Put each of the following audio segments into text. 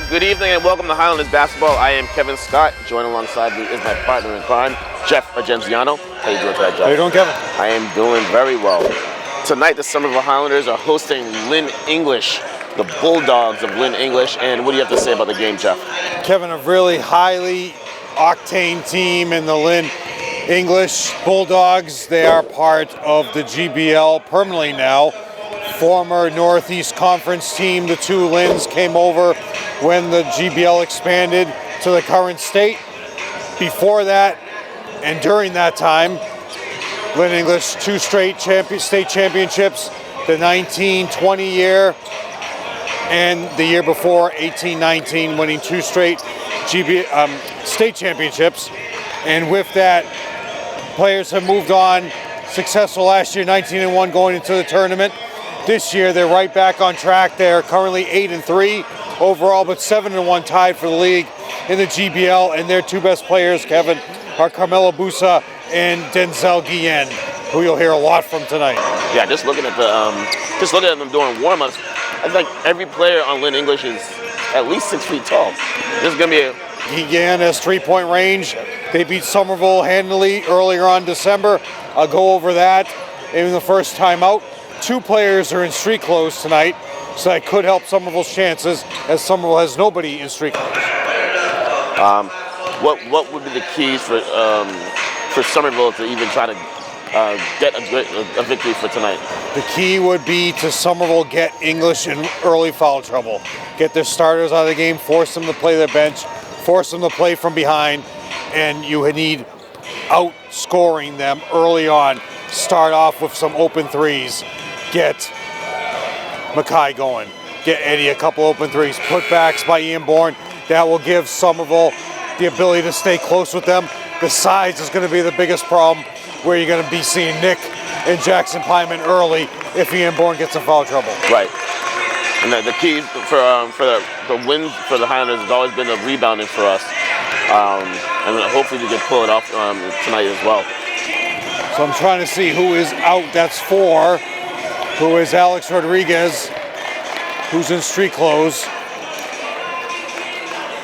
Good evening and welcome to Highlanders basketball. I am Kevin Scott. Joined alongside me is my partner in crime, Jeff Argenziano. How you doing tonight, Jeff? How you doing, Kevin? I am doing very well. Tonight, the Somerville Highlanders are hosting Lynn English, the Bulldogs of Lynn English. And what do you have to say about the game, Jeff? Kevin, a really highly octane team in the Lynn English Bulldogs. They are part of the GBL permanently now. Former Northeast Conference team, the two Lynns, came over when the GBL expanded to the current state. Before that and during that time, Lynn English, two straight state championships, the 19-20 year and the year before, 18-19, winning two straight state championships. And with that, players have moved on. Successful last year, 19-1 going into the tournament. This year, they're right back on track. They're currently 8-3 overall, but 7-1 tied for the league in the GBL. And their two best players, Kevin, are Carmelo Busa and Denzel Guillen, who you'll hear a lot from tonight. Yeah, just looking at them doing warm-ups, I think every player on Lynn English is at least 6 feet tall. This is gonna be Guillen has 3-point range. They beat Somerville handily earlier on December. I'll go over that in the first time out. Two players are in street clothes tonight, so that could help Somerville's chances, as Somerville has nobody in street clothes. What would be the keys for Somerville to even try to get a victory for tonight? The key would be to Somerville get English in early foul trouble. Get their starters out of the game, force them to play their bench, force them to play from behind, and you need outscoring them early on. Start off with some open threes. Get Mackay going. Get Eddie a couple open threes. Putbacks by Ian Bourne. That will give Somerville the ability to stay close with them. The size is going to be the biggest problem, where you're going to be seeing Nick and Jackson Pyman early if Ian Bourne gets in foul trouble. Right. And the key for the win for the Highlanders has always been the rebounding for us. And hopefully we can pull it off tonight as well. So I'm trying to see who is out. That's 4. Who is Alex Rodriguez, who's in street clothes.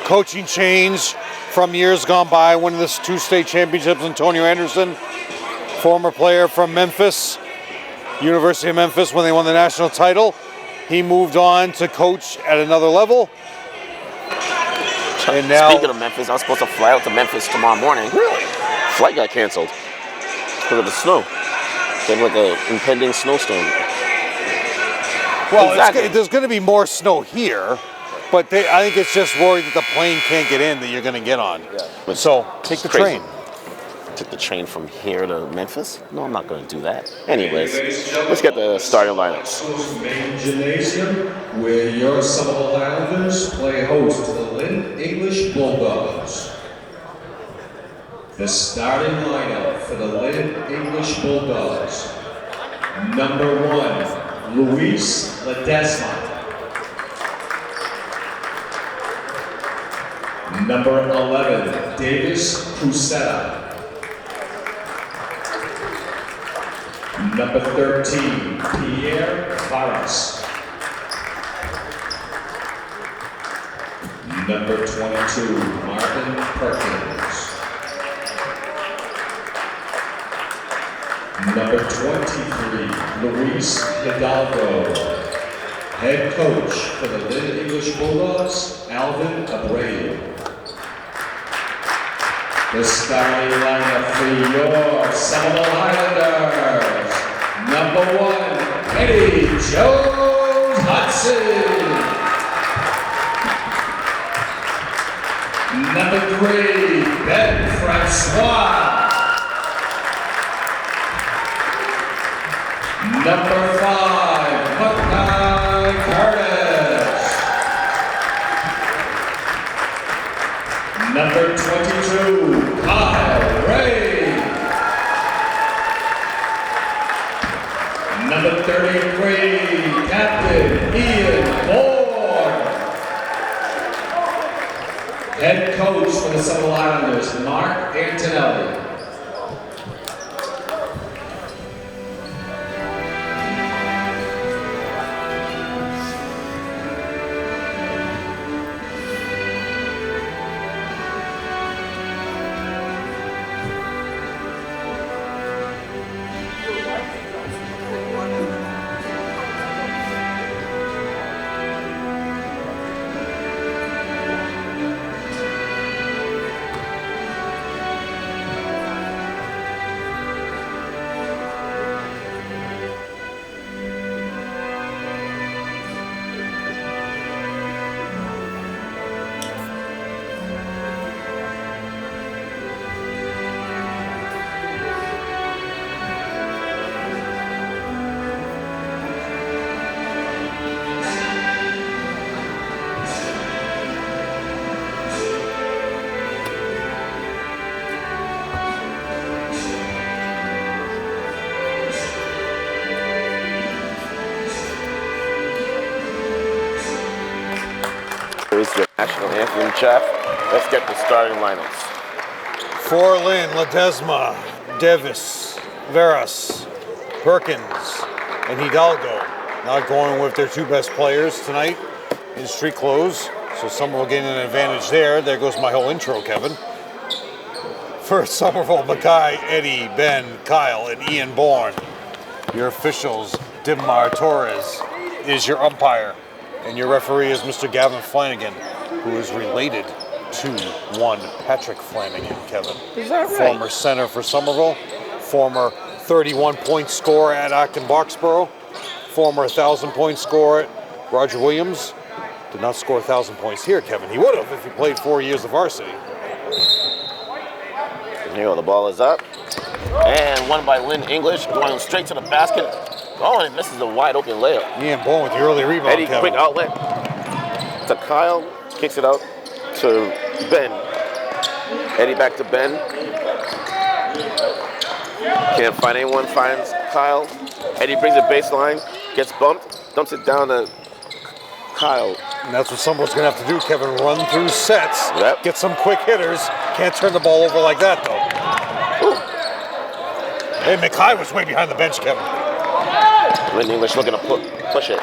Coaching change from years gone by, winning the 2 state championships. Antonio Anderson, former player from Memphis, University of Memphis, when they won the national title. He moved on to coach at another level. And now, speaking of Memphis, I was supposed to fly out to Memphis tomorrow morning. Really? Flight got canceled because of the snow. They had like an impending snowstorm. Well, exactly. There's going to be more snow here, but I think it's just worried that the plane can't get in that you're going to get on. Yeah. So take the train. Took the train from here to Memphis? No, I'm not going to do that. Anyways, let's get the starting lineups. Main gymnasium, where your Somerville Highlanders play host to the Lynn English Bulldogs. The starting lineup for the Lynn English Bulldogs. Number 1, Luis Ledesma. Number 11, Davis Crusetta. Number 13, Pierre Varas. Number 22, Martin Perkins. Number 23, Luis Hidalgo. Head coach for the Lynn English Bulldogs, Alvin Abreu. The starting lineup for your Somerville Highlanders. Number 1, Eddie Jones Hudson. Number 3, Ben Francois. Number 5, Mackay Curtis. Number 22, Kyle Ray. Number 33, Captain Ian Moore. Head coach for the Somerville Highlanders, Mark Antonelli. is the national anthem, Jeff. Let's get the starting lineups. For Lynn, Ledesma, Davis, Veras, Perkins, and Hidalgo. Not going with their two best players tonight in street clothes. So Somerville getting an advantage there. There goes my whole intro, Kevin. For Somerville, Mackay, Eddie, Ben, Kyle, and Ian Bourne. Your officials, Dimar Torres, is your umpire. And your referee is Mr. Gavin Flanagan, who is related to one Patrick Flanagan, Kevin. Is that right? Former center for Somerville, former 31-point scorer at Acton Boxborough, former 1,000-point scorer at Roger Williams. Did not score 1,000 points here, Kevin. He would have if he played 4 years of varsity. And here the ball is up. And won by Lynn English, going straight to the basket. Oh, and it misses a wide open layup. Ian Bourne with the early rebound, Eddie, Kevin. quick outlet to Kyle, kicks it out to Ben. Eddie back to Ben. Can't find anyone, finds Kyle. Eddie brings it baseline, gets bumped, dumps it down to Kyle. And that's what Somerville's going to have to do, Kevin. Run through sets, Yep. get some quick hitters. Can't turn the ball over like that, though. Ooh. Hey, Mackay was way behind the bench, Kevin. Lynn English looking to push it.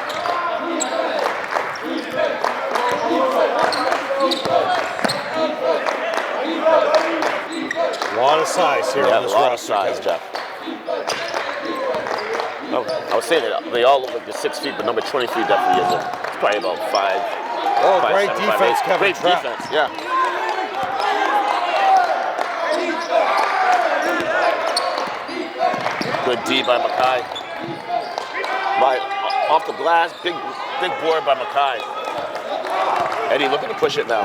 A lot of size here Yeah, on a this lot of roster, size, Kevin. Jeff. Oh, I was saying that they all look like they're 6 feet, but number 20 feet definitely isn't. It's probably about 5. Oh, 5'7", great 5'8". defense, Kevin. Great Trapp. defense, yeah. Good D by Mackay. Off the glass, big board by Mackay. Eddie looking to push it now.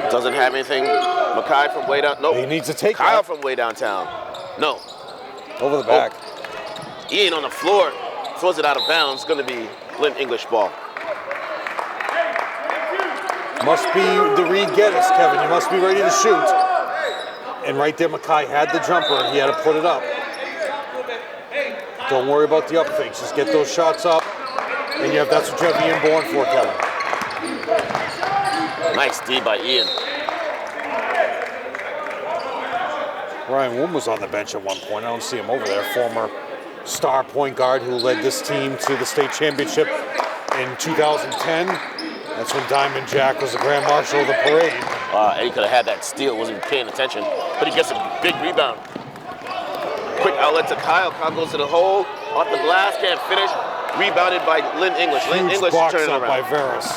Doesn't have anything. Mackay from way down. Nope. He needs to take Kyle that. from way downtown. No. Over the back. Ian on the floor throws it out of bounds. It's going to be Lynn English ball. Must be the Reed Geddes, Kevin. You must be ready to shoot. And right there, Mackay had the jumper. He had to put it up. Don't worry about the up fakes. Just get those shots up. And that's what you have Ian Bourne for, Kevin. Nice D by Ian. Ryan Woom was on the bench at one point. I don't see him over there. Former star point guard who led this team to the state championship in 2010. That's when Diamond Jack was the grand marshal of the parade. Eddie could have had that steal, wasn't even paying attention. But he gets a big rebound. Quick outlet to Kyle. Kyle goes to the hole, off the glass, can't finish. Rebounded by Lynn English. Lynn Huge English box turning up by around. Veras.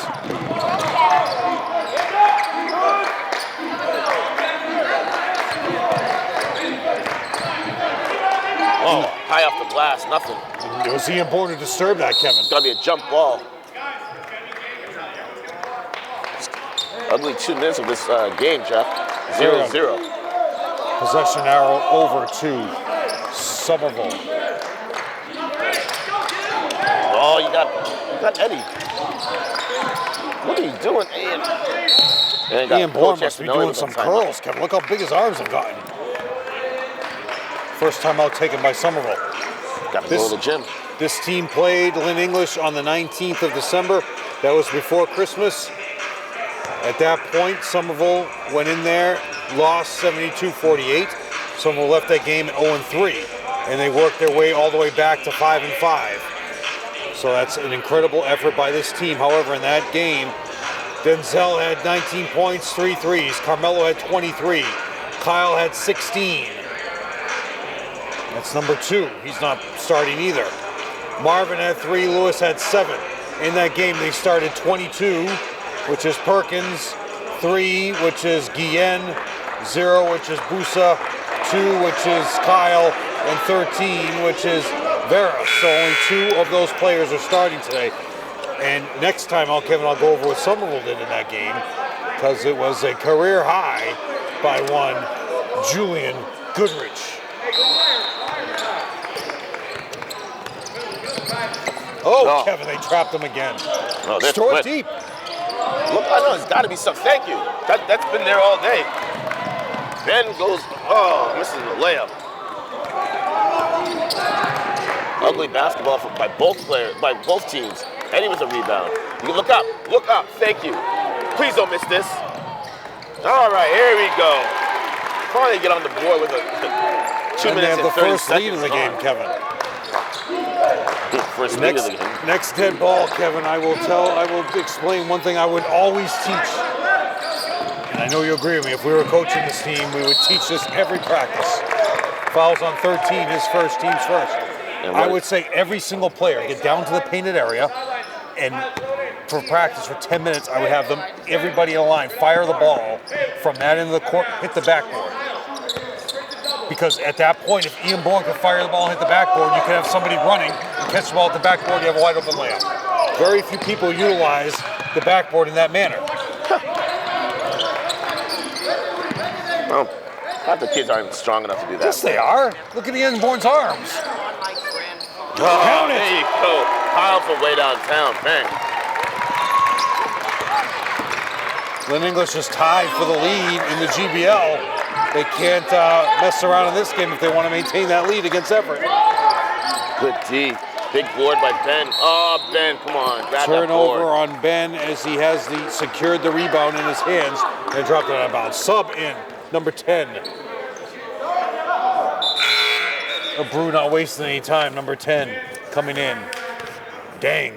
Oh, high off the glass, nothing. It was Ian Bourne to disturb that, Kevin. It's gotta be a jump ball. Ugly 2 minutes of this game, Jeff. 0-0. Possession arrow over to Somerville. Oh, you got Eddie. What are you doing, Ian? And Ian Bourne Coach must be Espinelli doing with some timeout. curls, Kevin. Look how big his arms have gotten. First time out taken by Somerville. Gotta go to the gym. This team played Lynn English on the 19th of December. That was before Christmas. At that point, Somerville went in there, lost 72-48. Somerville left that game at 0-3, and they worked their way all the way back to 5-5. So that's an incredible effort by this team. However, in that game, Denzel had 19 points, 3 threes. Carmelo had 23. Kyle had 16. That's number 2. He's not starting either. Marvin had 3. Lewis had 7. In that game, they started 22, which is Perkins, 3, which is Guillen, 0, which is Busa, 2, which is Kyle, and 13, which is Vera. So only 2 of those players are starting today. And next time out, Kevin, I'll go over what Somerville did in that game, because it was a career high by one Julian Goodrich. Oh, No. Kevin, they trapped him again. No, that's Store good. deep. Look, I know, it's got to be something. Thank you. That's been there all day. Ben goes, misses the layup. Ugly basketball by both teams. Eddie with a rebound. You look up, thank you. Please don't miss this. All right, here we go. Finally get on the board with a 2 minutes and 30 seconds. The first lead of the game, Kevin. First lead of the game. Next dead ball, Kevin, I will explain one thing I would always teach. And I know you agree with me. If we were coaching this team, we would teach this every practice. Fouls on 13, his first, team's first. I would say every single player get down to the painted area, and for practice for 10 minutes, I would have them, everybody in a line, fire the ball from that end of the court, hit the backboard. Because at that point, if Ian Bourne could fire the ball and hit the backboard, you could have somebody running and catch the ball at the backboard, you have a wide open layup. Very few people utilize the backboard in that manner. Well, half the kids aren't strong enough to do that. Yes, they are. Look at Ian Bourne's arms. Count it. There you go. Kyle from way downtown. Bang. Lynn English is tied for the lead in the GBL. They can't mess around in this game if they want to maintain that lead against Everett. Good D. Big board by Ben. Oh, Ben, come on. Grab Turnover on Ben as he has secured the rebound in his hands and dropped it out of bounds. Sub in, number 10. Brew not wasting any time, number 10 coming in. Dang.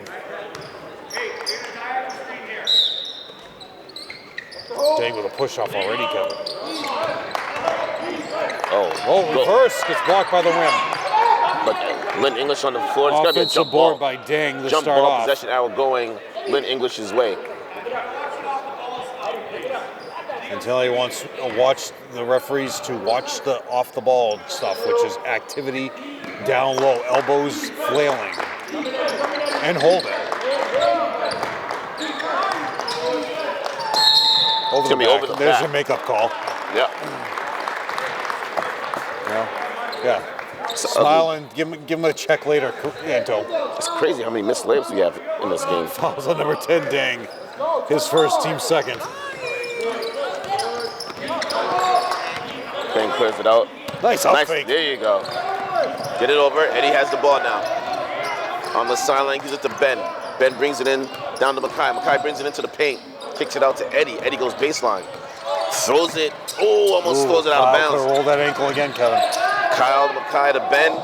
Dang with a push-off already, Kevin. Oh, reverse gets blocked by the rim. But Lynn English on the floor. It's got to be a jump board ball. by Dang to jump start ball, off. Possession arrow going Lynn English's way. Until he wants to watch the referees to watch the off-the-ball stuff, which is activity down low, elbows flailing, and hold it. Over the back. There's your makeup call. Yep. Yeah. Smile and give him a check later, Anto. It's crazy how many missed layups we have in this game. Fouls on number 10, Dang. His first, team second. Ben clears it out. Nice fake. There you go. Get it over. Eddie has the ball now. On the sideline, gives it to Ben. Ben brings it in, down to Mackay. Mackay brings it into the paint. Kicks it out to Eddie. Eddie goes baseline. Throws it. Oh, almost throws it out of bounds. Roll that ankle again, Kevin. Kyle to Mackay to Ben.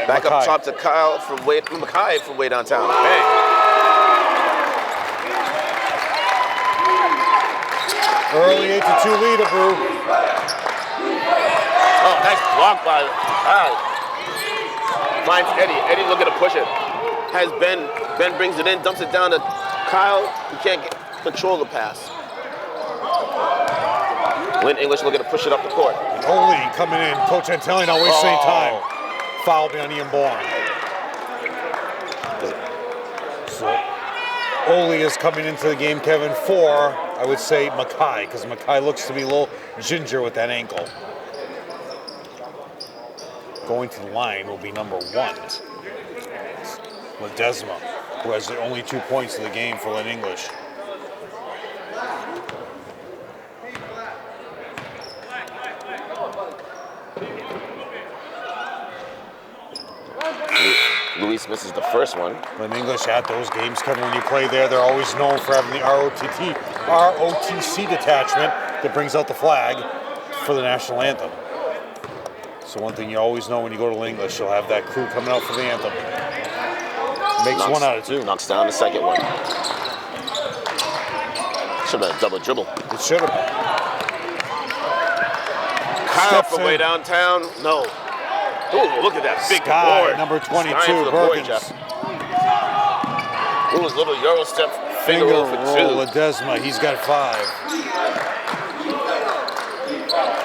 Back up top to Kyle from Mackay from way downtown. Bang. Early 8-2 lead, Brew. Oh, nice block by Kyle. Finds Eddie. Eddie looking to push it. Has Ben. Ben brings it in, dumps it down to Kyle. He can't control the pass. Lynn English looking to push it up the court. Ole coming in. Coach Antelli not wasting any time. Foul behind Ian Bourne. So Ole is coming into the game, Kevin, for, I would say, Mackay, because Mackay looks to be a little ginger with that ankle. Going to the line will be number 1. Ledesma, who has only 2 points in the game for Lynn English. Luis misses the first one. Lynn English at those games, Kevin, when you play there, they're always known for having the ROTC detachment that brings out the flag for the national anthem. So one thing you always know when you go to Lynn English, you'll have that crew coming out for the anthem. Makes 1 out of 2. Knocks down the second one. Should have been a double dribble. It should have been. Kyle from way downtown. No. Ooh, look at that big board. Number 22, Perkins. Ooh, his little Euro step finger roll for 2. Ledesma, he's got 5.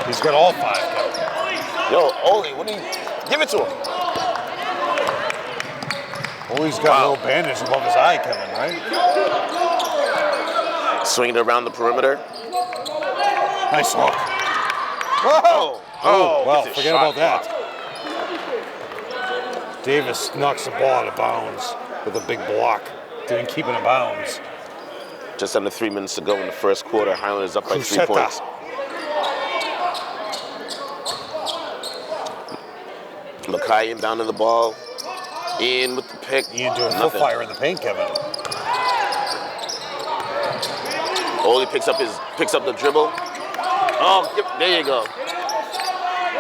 He's got all 5, Kevin. Yo, Ole, what do you... Give it to him. Ole's got a little bandage above his eye, Kevin, right? Swinging it around the perimeter. Nice hook. Whoa! Well, forget about that. Davis knocks the ball out of bounds with a big block. Didn't keep it in bounds. Just under 3 minutes to go in the first quarter. Highlanders up by 3 points. Mackay inbounding the ball. Ian with the pick. Ian doing full fire in the paint, Kevin. Ole picks up the dribble. Oh, there you go.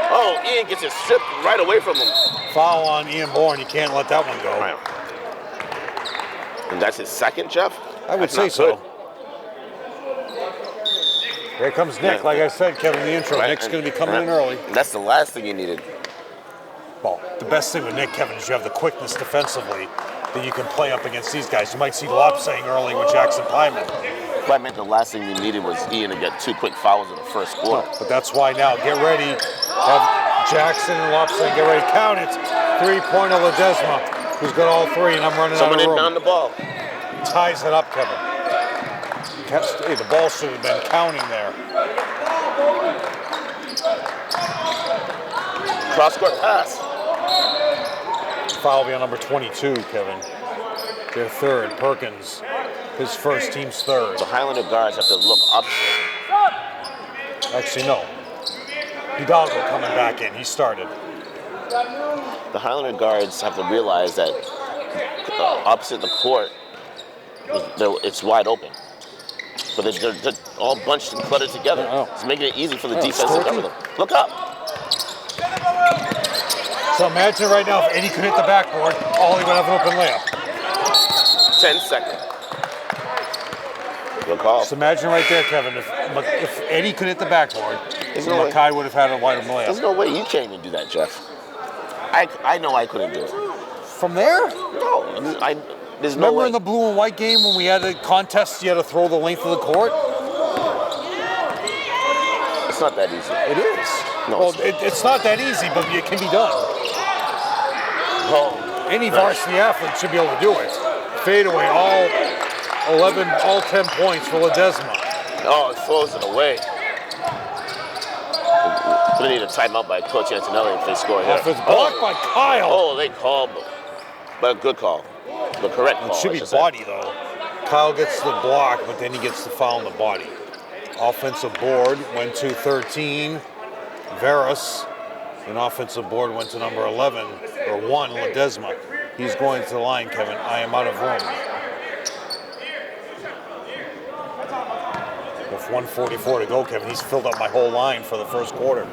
Oh, Ian gets it stripped right away from him. Foul on Ian Bourne. You can't let that one go. Right. And that's his second, Jeff? I would say so. Here comes Nick. Like I said, Kevin, in the intro, Right. Nick's going to be coming in early. That's the last thing you needed. Well, the best thing with Nick, Kevin, is you have the quickness defensively that you can play up against these guys. You might see Lop saying early with Jackson Pyman. But I meant the last thing you needed was Ian to get 2 quick fouls in the first quarter. But that's why now, get ready. Have Jackson and Lop saying, get ready. Count it. 3-pointer Ledesma, who's got all 3, and I'm running Someone out of room. down the ball. Ties it up, Kevin. Hey, the ball should have been counting there. Cross-court pass. Foul will be on number 22, Kevin. Their third. Perkins, his first, team's third. The Highlander guards have to look opposite. Actually, no. Hidalgo coming back in. He started. The Highlander guards have to realize that opposite the court, it's wide open. But they're all bunched and cluttered together. It's making it easy for the defense to cover them. Look up. So imagine right now if Eddie could hit the backboard, Ollie would have an open layup. 10 seconds. Good call. So imagine right there, Kevin, if Eddie could hit the backboard, Mackay would have had a wide open layup. There's no way you can't even do that, Jeff. I know I couldn't do it. From there? No, there's no Remember way. in the blue and white game when we had a contest, you had to throw the length of the court? It's not that easy. It is. No, well, it's not that easy, but it can be done. Oh, any varsity athlete should be able to do it. Fadeaway, all 10 points for Ledesma. Oh, it throws it away. We're going to need a timeout by Coach Antonelli if they score here. Offense blocked by Kyle. Oh, they called, but a good call. The correct call. It should be body, though. Kyle gets the block, but then he gets the foul on the body. Offensive board went to 13. Veras. An offensive board went to number 11, or 1, Ledesma. He's going to the line, Kevin. I am out of room. With 1:44 to go, Kevin, he's filled up my whole line for the first quarter.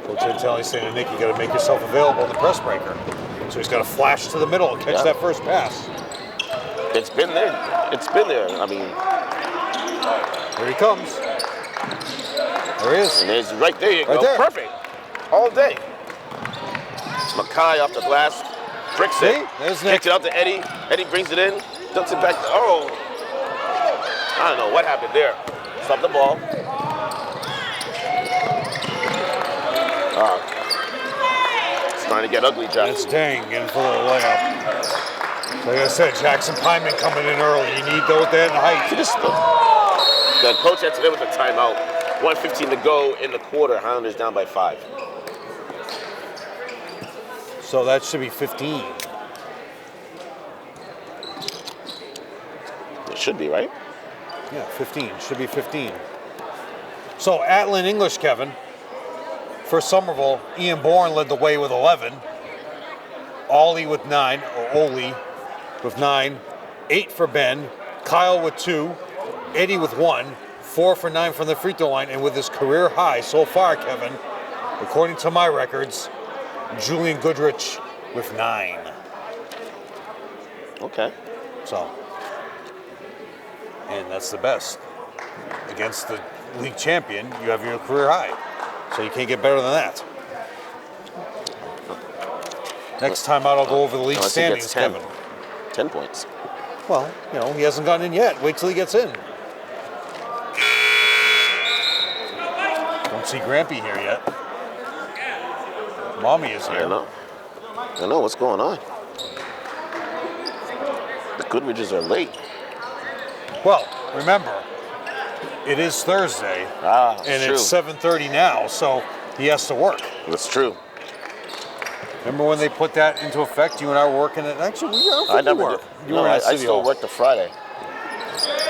Coach Antelli saying to Nick, you got to make yourself available in the press breaker. So he's got to flash to the middle and catch that first pass. It's been there. It's been there. I mean, here he comes. There he is. And there's right there you go. There. Perfect. All day. Mackay off the glass. Bricks it. There's Nick. Kicks it out to Eddie. Eddie brings it in. Dumps it back. Oh. I don't know what happened there. Stop the ball. It's starting to get ugly, Jack. It's Dang in for the layup. Like I said, Jackson Pyman coming in early. You need that height. The coach had today with a timeout. 1:15 to go in the quarter. Highlanders down by 5. So that should be 15. It should be, right? Yeah, 15. Should be 15. So at Lynn English, Kevin, for Somerville, Ian Bourne led the way with 11. Ollie with 9, or Oli with 9. 8 for Ben. Kyle with 2. Eddie with 1. 4 for 9 from the free throw line. And with his career high so far, Kevin, according to my records, Julian Goodrich with 9. Okay. So, and that's the best. Against the league champion, you have your career high. So you can't get better than that. Next time out, I'll go over the league standings, 10. Kevin. 10 points. Well, he hasn't gotten in yet. Wait till he gets in. Don't see Grampy here yet. Mommy is here. I know what's going on. The Goodridges are late. Well, remember, it is Thursday, and it's 7:30 now, so he has to work. That's true. Remember when they put that into effect? You and I were working it. Actually, I never work. I still work the Friday.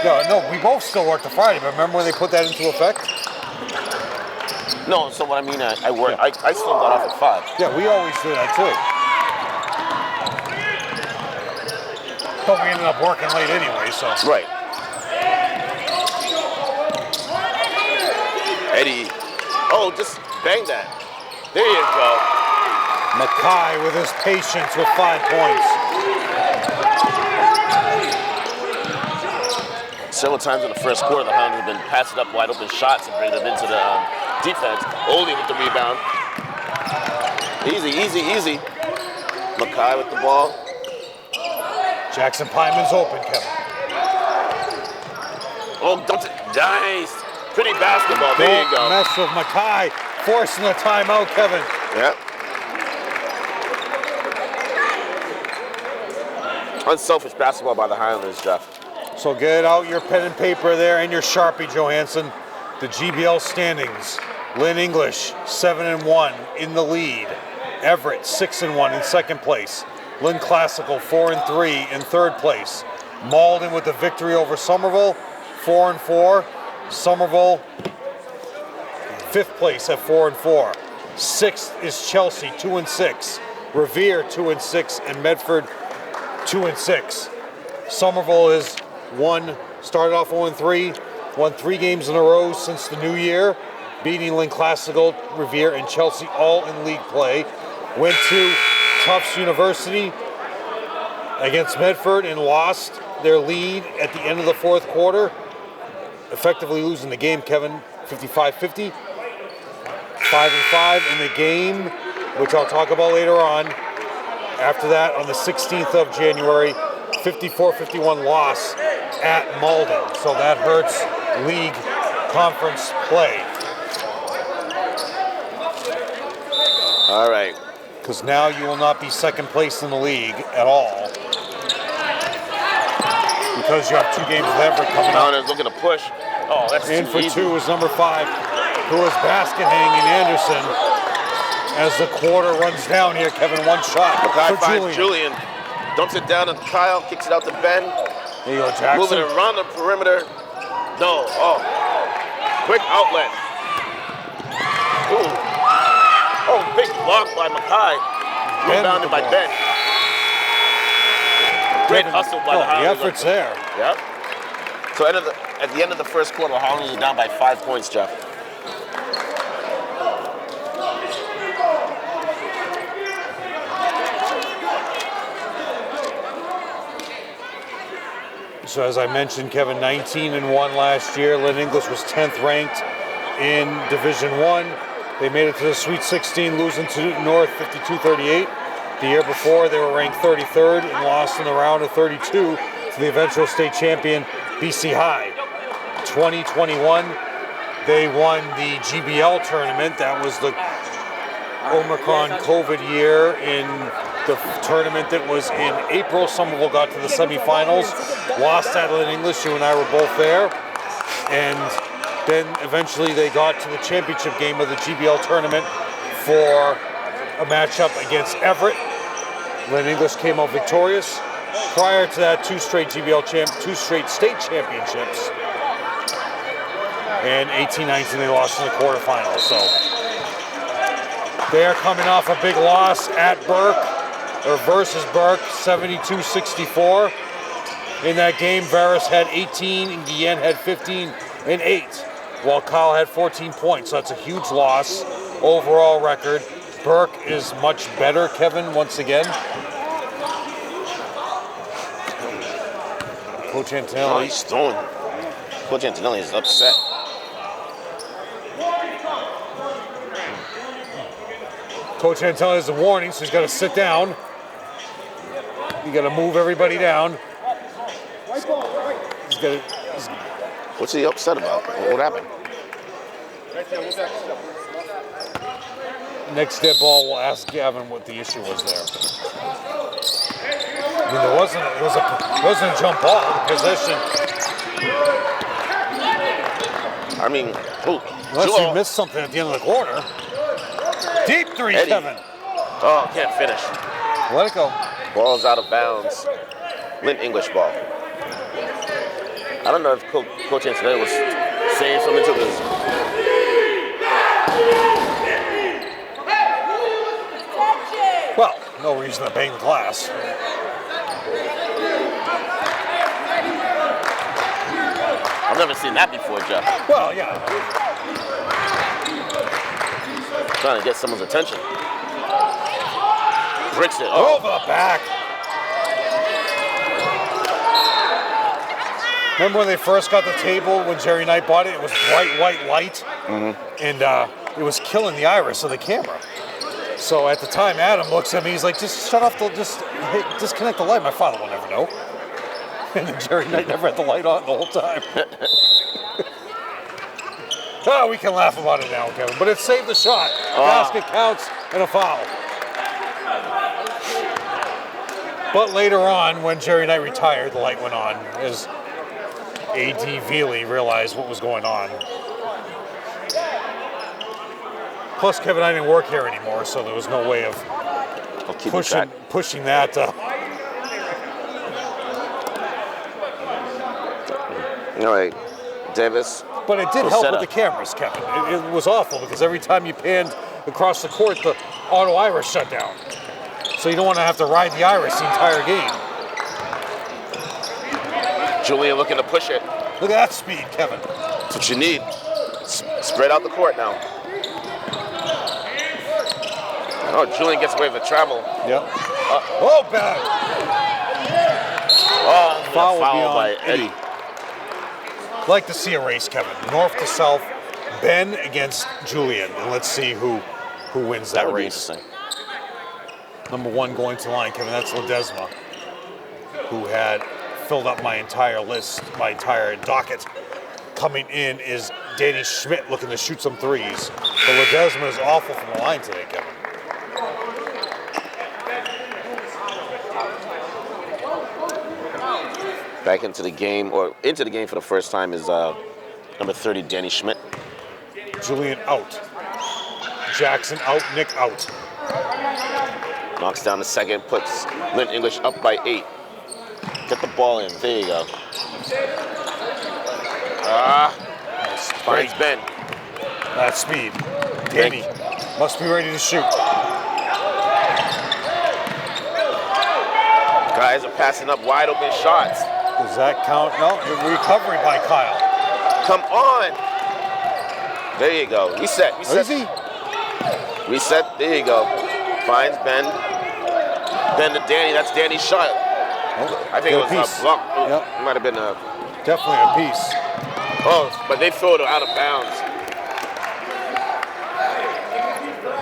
No, we both still work the Friday. But remember when they put that into effect? No, so what I mean, I work. Yeah. I still got off at 5. Yeah, we always do that too. But we ended up working late anyway, so. Right. Eddie. Oh, just bang that. There you go. Mackay with his patience with 5 points. Several times in the first quarter, the Highlanders have been passing up wide open shots and bring them into the defense. Oldie with the rebound. Easy, easy, easy. Mackay with the ball. Jackson Pyman's open, Kevin. Oh, nice. Pretty basketball. There you go. Mess with Mackay, forcing the timeout, Kevin. Yeah. Unselfish basketball by the Highlanders, Jeff. So get out your pen and paper there and your Sharpie, Johansson. The GBL standings. Lynn English, 7-1 in the lead. Everett, 6-1 in second place. Lynn Classical, 4-3 in third place. Malden with the victory over Somerville, 4-4. Somerville, fifth place at 4-4. Sixth is Chelsea, 2-6. Revere, 2-6, and Medford, 2-6. Somerville is started off 0-3, won 3 games in a row since the new year, beating Lynn Classical, Revere, and Chelsea all in league play. Went to Tufts University against Medford and lost their lead at the end of the fourth quarter, effectively losing the game, Kevin, 55-50. 5-5 in the game, which I'll talk about later on. After that, on the 16th of January, 54-51 loss at Malden. So that hurts league conference play. All right. Because now you will not be second place in the league at all. Because you have 2 games of Everett coming up. Highlanders looking to push. Oh, that's in too for easy. 2 is number 5, who is basket hanging Anderson. As the quarter runs down here, Kevin, 1 shot Mackay for finds Julian. Dumps it down to Kyle, kicks it out to Ben. There you go, Jackson. Moving it around the perimeter. No, oh. Quick outlet. Ooh. Oh, big block by Mackay. Rebounded by Ben. Great hustle by the Highlanders. The effort's there. Yep. So at the end of the first quarter, the Highlanders are down by 5 points, Jeff. So as I mentioned, Kevin, 19-1 last year. Lynn English was 10th ranked in Division 1. They made it to the Sweet 16, losing to Newton North 52-38. The year before, they were ranked 33rd and lost in the round of 32 to the eventual state champion, BC High. 2021, they won the GBL tournament. That was the Omicron COVID year in the tournament that was in April. Somerville got to the semifinals, lost at Lynn English. You and I were both there. And then eventually they got to the championship game of the GBL tournament for a matchup against Everett. Lynn English came out victorious. Prior to that, 2 straight state championships. And 18-19 they lost in the quarterfinals. So they are coming off a big loss at Burke, or versus Burke, 72-64. In that game, Varus had 18 and Guillen had 15 and 8, while Kyle had 14 points. So that's a huge loss. Overall record. Burke is much better, Kevin, once again. Coach Antonelli. Oh, he's throwing. Coach Antonelli is upset. Coach Antonelli has a warning, so he's got to sit down. You got to move everybody down. What's he upset about? What happened? Next dead ball, we'll ask Gavin what the issue was there. I mean, it wasn't a jump ball. Possession. I mean, Unless he missed something at the end of the quarter. Deep 3, Eddie. Kevin. Oh, can't finish. Let it go. Ball's out of bounds. Lynn English ball. I don't know if Coach Antonelli was saying something to this. Well, no reason to bang the glass. I've never seen that before, Jeff. Well, yeah. Trying to get someone's attention. Bricks it. Oh. Over the back. Remember when they first got the table when Jerry Knight bought it? It was bright white light, and it was killing the iris of the camera. So at the time, Adam looks at me. He's like, "Just shut off the, disconnect the light." My father will never know. And then Jerry Knight never had the light on the whole time. Oh, we can laugh about it now, Kevin. But it saved the shot. Basket counts and a foul. But later on, when Jerry Knight retired, the light went on as A.D. Veely realized what was going on. Plus, Kevin, I didn't work here anymore, so there was no way of pushing that. All right, Davis. But it did help with the cameras, Kevin. It was awful because every time you panned across the court, the auto iris shut down. So you don't want to have to ride the iris the entire game. Julian looking to push it. Look at that speed, Kevin. That's what you need. Spread out the court now. Oh, Julian gets away with the travel. Yep. Oh, bad. Oh, foul by Eddie. Like to see a race, Kevin. North to south, Ben against Julian. And let's see who wins that race. Number one going to the line, Kevin, that's Ledesma, who had filled up my entire list, my entire docket. Coming in is Danny Schmidt looking to shoot some threes. But Ledesma is awful from the line today, Kevin. Back into the game for the first time is number 30, Danny Schmidt. Julian out. Jackson out, Nick out. Knocks down the second, puts Lynn English up by 8. Get the ball in, there you go. Finds Ben. That speed. Danny must be ready to shoot. Guys are passing up wide open shots. Does that count? No, recovery by Kyle. Come on. There you go. Reset. Easy. Reset, there you go. Finds Ben. Ben to Danny, that's Danny's shot. I think it was a block. Yep. It might have been a... Definitely a piece. Oh, but they throw it out of bounds.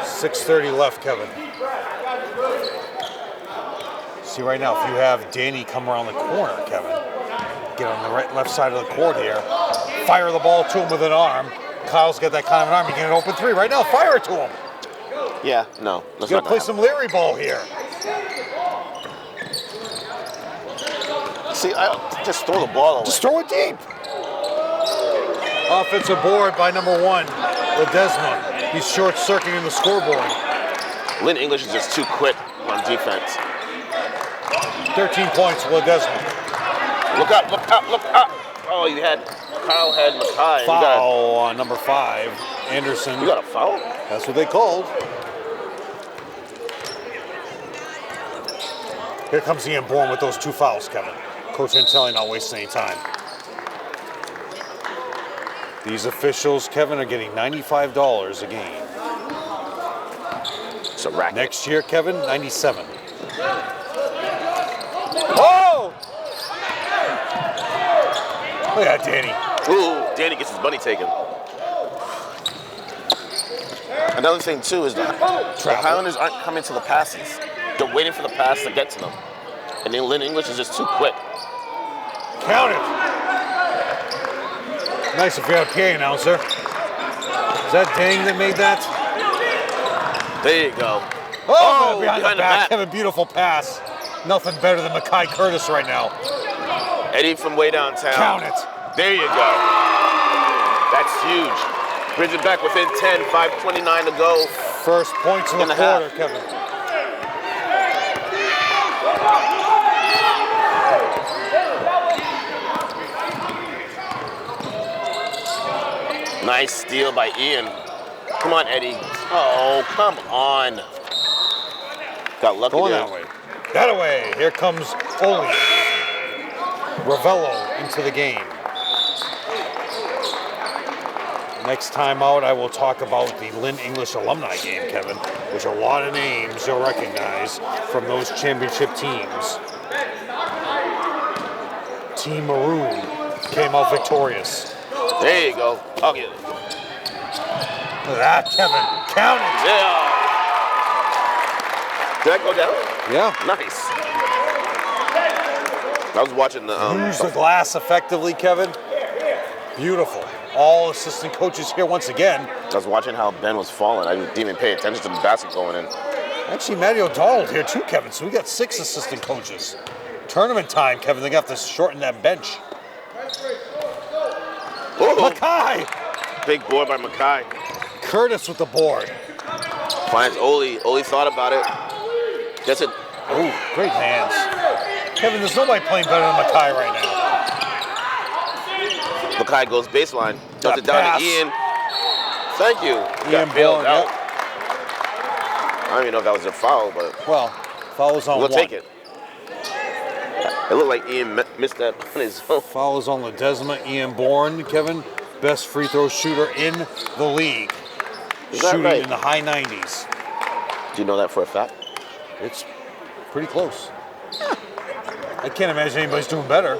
6:30 left, Kevin. See right now, if you have Danny come around the corner, Kevin, get on the left side of the court here, fire the ball to him with an arm. Kyle's got that kind of an arm. You get an open three right now. Fire it to him. Yeah, no. He's gonna play some Leary ball here. See, I just throw the ball away. Just throw it deep. Offensive board by number 1, Ledesma. He's short-circuiting the scoreboard. Lynn English is just too quick on defense. 13 points for Ledesma. Look up, look up, look up. Oh, Kyle had Mackay. Foul on number 5, Anderson. You got a foul? That's what they called. Here comes Ian Bourne with those 2 fouls, Kevin. Coach Antelli not wasting any time. These officials, Kevin, are getting $95 a game. It's a racket. Next year, Kevin, 97. Oh! Look at that, Danny. Ooh, Danny gets his money taken. Another thing, too, is the Highlanders aren't coming to the passes. They're waiting for the pass to get to them. And then Lynn English is just too quick. Count it. Nice if you're a PA announcer. Is that Dang that made that? There you go. Oh, behind the back. Have a beautiful pass. Nothing better than Mackay Curtis right now. Eddie from way downtown. Count it. There you go. That's huge. Brings it back within 10, 5:29 to go. First points in the quarter, Kevin. Nice steal by Ian. Come on, Eddie. Oh, come on. Got lucky Going there. that way. That away. Here comes Oli. Ravello into the game. Next time out, I will talk about the Lynn English alumni game, Kevin, which a lot of names you'll recognize from those championship teams. Team Maroon came out victorious. There you go. I'll get it. Look at that, Kevin. Count it. Yeah. Did that go down? Yeah. Nice. I was watching the... Use the glass effectively, Kevin. Beautiful. All assistant coaches here once again. I was watching how Ben was falling. I didn't even pay attention to the basket going in. Actually, Matty O'Donnell here too, Kevin. So we got 6 assistant coaches. Tournament time, Kevin. They have to shorten that bench. Ooh. Mackay! Big board by Mackay. Curtis with the board. Finds Oli. Oli thought about it. Gets it. Oh, great hands. Kevin, there's nobody playing better than Mackay right now. Mackay goes baseline. Dumps That it down pass. to Ian. Thank you. Ian Got bailed Bourne, out. yep. I don't even know if that was a foul, but Well, fouls on we'll one. take it. It looked like Ian missed that on his own. Fouls on Ledesma. Ian Bourne, Kevin, best free throw shooter in the league. Is that Shooting right? in the high 90s. Do you know that for a fact? It's pretty close. I can't imagine anybody's doing better.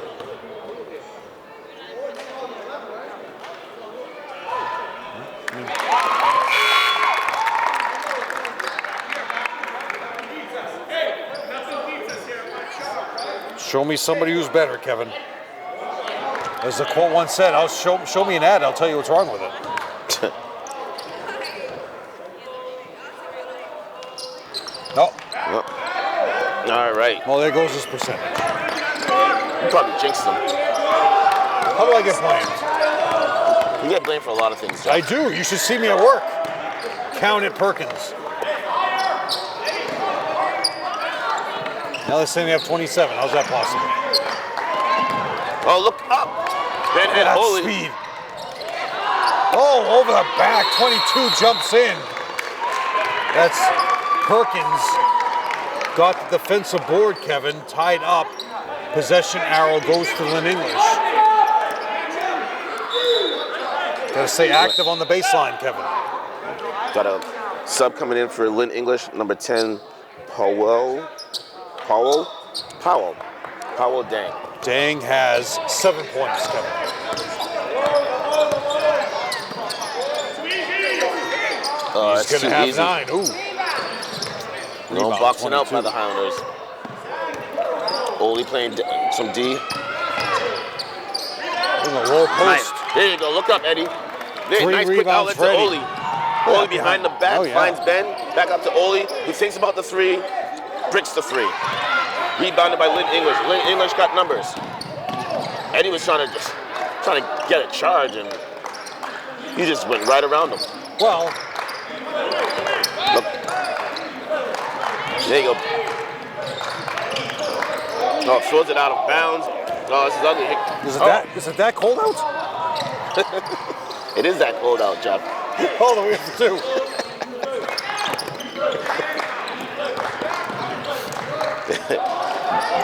Show me somebody who's better, Kevin. As the quote once said, "I'll show me an ad, I'll tell you what's wrong with it." No. All right. Well, there goes his percentage. You probably jinxed him. How do I get blamed? You get blamed for a lot of things, Jeff. I do. You should see me at work. Count it, Perkins. Now they're saying they have 27. How's that possible? Oh, look up. Ben hit That's Holy. speed. Oh, over the back. 22 jumps in. That's Perkins. Got the defensive board, Kevin. Tied up. Possession arrow goes to Lynn English. Gotta stay active on the baseline, Kevin. Got a sub coming in for Lynn English, number 10, Powell Dang. Dang has 7 points, Kevin. He's That's gonna too have easy. 9. Ooh. No Rebound, boxing out 22. by the Highlanders. Oli playing some D. In the low Nice. post. There you go. Look up, Eddie. There, 3 nice quick rebounds outlet for to Eddie. Oli. Oli behind the back, Oh, yeah. finds Ben. Back up to Oli, who thinks about the 3, bricks the 3. Rebounded by Lynn English. Lynn English got numbers. Eddie was trying to get a charge, and he just went right around him. Well, Look. There you go. Oh, throws it out of bounds. Oh, this is ugly. is it that cold out? It is that cold out, Jeff. Oh, we have to do.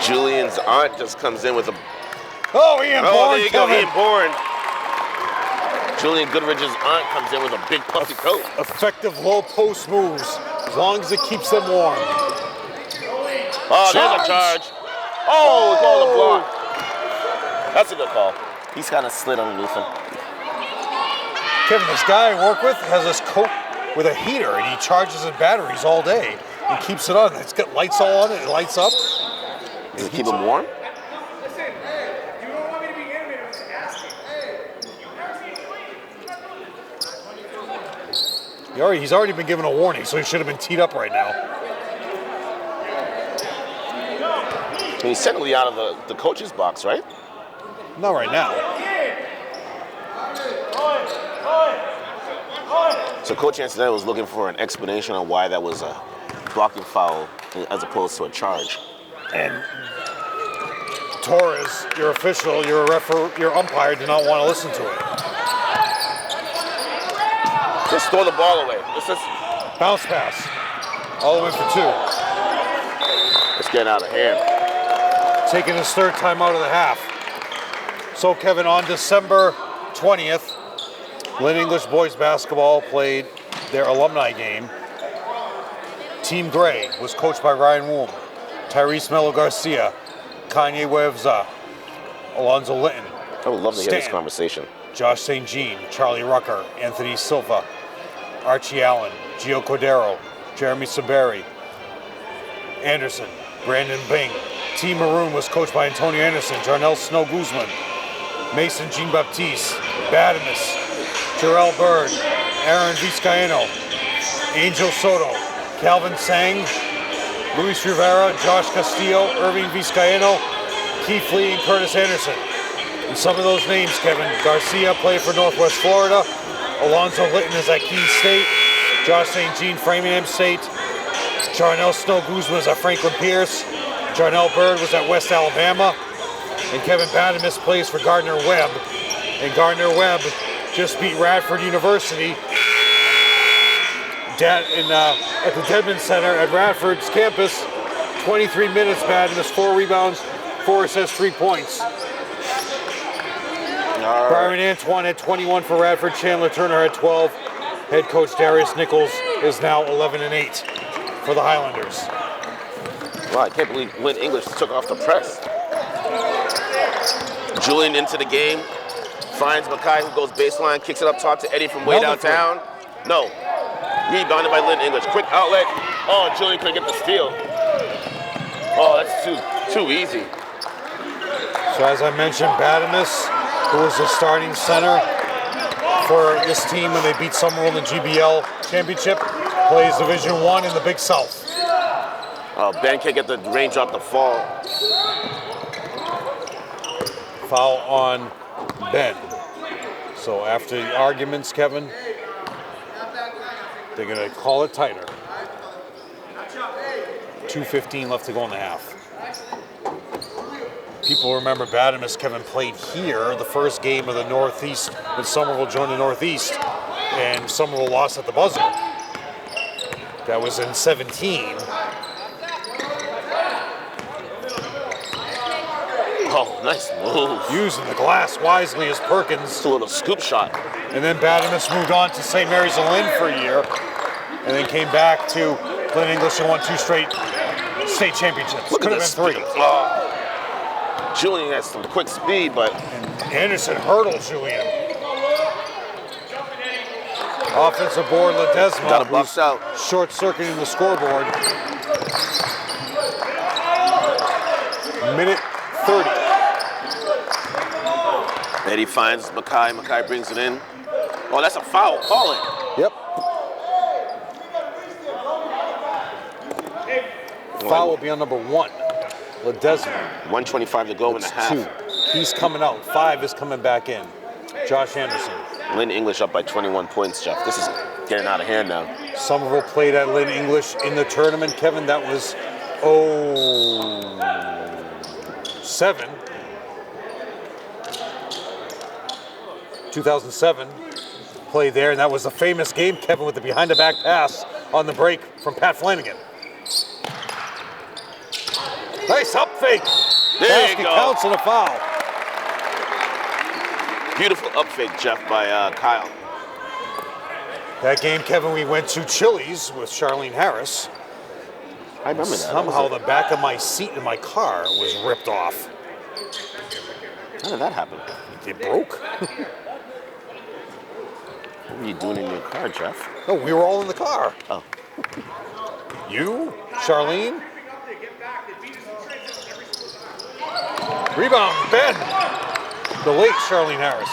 Julian's aunt just comes in with a... Oh, Ian Oh, Bourne there you go, coming. Ian Bourne. Julian Goodridge's aunt comes in with a big puffy coat. Effective low post moves, as long as it keeps them warm. Oh, there's a charge. Oh, he called a block. That's a good call. He's kind of slid underneath him. Kevin, this guy I work with has this coat with a heater, and he charges his batteries all day and keeps it on. It's got lights all on it. It lights up. Does it keep him warm? He's already been given a warning, so he should have been teed up right now. He's technically out of the coach's box, right? Not right now. So Coach Argenziano was looking for an explanation on why that was a blocking foul as opposed to a charge. And Torres, your official, your referee, your umpire, did not want to listen to it. Just throw the ball away. It's just Bounce pass. All the way for 2. it's getting out of hand. Taking his 3rd time out of the half. So, Kevin, on December 20th, Lynn English boys basketball played their alumni game. Team Gray was coached by Ryan Woom, Tyrese Melo Garcia, Kanye Webza, Alonzo Linton. I would love to hear this Stan, conversation. Josh St. Jean, Charlie Rucker, Anthony Silva, Archie Allen, Gio Cordero, Jeremy Saberi, Anderson, Brandon Bing. Team Maroon was coached by Antonio Anderson, Jarnell Snow Guzman, Mason Jean-Baptiste, Badamus, Jarrell Bird, Aaron Vizcaino, Angel Soto, Calvin Sang, Luis Rivera, Josh Castillo, Irving Vizcaino, Keith Lee, and Curtis Anderson. And some of those names, Kevin: Garcia played for Northwest Florida, Alonzo Linton is at Keene State, Josh St. Jean, Framingham State, Jarnell Snow Guzman is at Franklin Pierce, Jarnell Bird was at West Alabama, and Kevin Badamus plays for Gardner Webb. And Gardner Webb just beat Radford University at the Dedman Center at Radford's campus. 23 minutes, Badamus, 4 rebounds, 4 assists, 3 points. Byron Antoine had 21 for Radford. Chandler Turner had 12. Head coach Darius Nichols is now 11-8 for the Highlanders. Wow, I can't believe Lynn English took off the press. Julian into the game, finds Mackay, who goes baseline, kicks it up top to Eddie from way downtown. No. Rebounded by Lynn English. Quick outlet. Oh, Julian couldn't get the steal. Oh, that's too easy. So as I mentioned, Badamus, who was the starting center for this team when they beat Somerville in the GBL championship, plays Division I in the Big South. Ben can't get the raindrop to fall. Foul on Ben. So after the arguments, Kevin, they're going to call it tighter. 2:15 left to go in the half. People remember Badamus, Kevin, played here the first game of the Northeast when Somerville joined the Northeast, and Somerville lost at the buzzer. That was in 17. Oh, nice move. Using the glass wisely as Perkins. It's a little scoop shot. And then Badamus moved on to St. Mary's of Lynn for a year, and then came back to Lynn English and won 2 straight state championships. Look Could at have been this. 3. Julian has some quick speed, but And Anderson hurdled Julian. Offensive board, Ledesma. got a box out. Short-circuiting the scoreboard. Minute 30. Eddie finds Mackay. Mackay brings it in. Oh, that's a foul. Call it. Yep. Foul will be on number 1. Ledesma. 1:25 to go in the half. 2. He's coming out. 5 is coming back in. Josh Anderson. Lynn English up by 21 points, Jeff. This is getting out of hand now. Somerville played at Lynn English in the tournament, Kevin. That was 2007. 2007. Played there, and that was a famous game, Kevin, with the behind-the-back pass on the break from Pat Flanagan. Nice up fake. There Basket you go. counts and a foul. Beautiful up fake, Jeff, by Kyle. That game, Kevin, we went to Chili's with Charlene Harris. I remember that. Somehow the back of my seat in my car was ripped off. How did that happen? It broke. What were you doing in your car, Jeff? No, we were all in the car. Oh. You, Charlene. Rebound, Ben. The late Charlene Harris.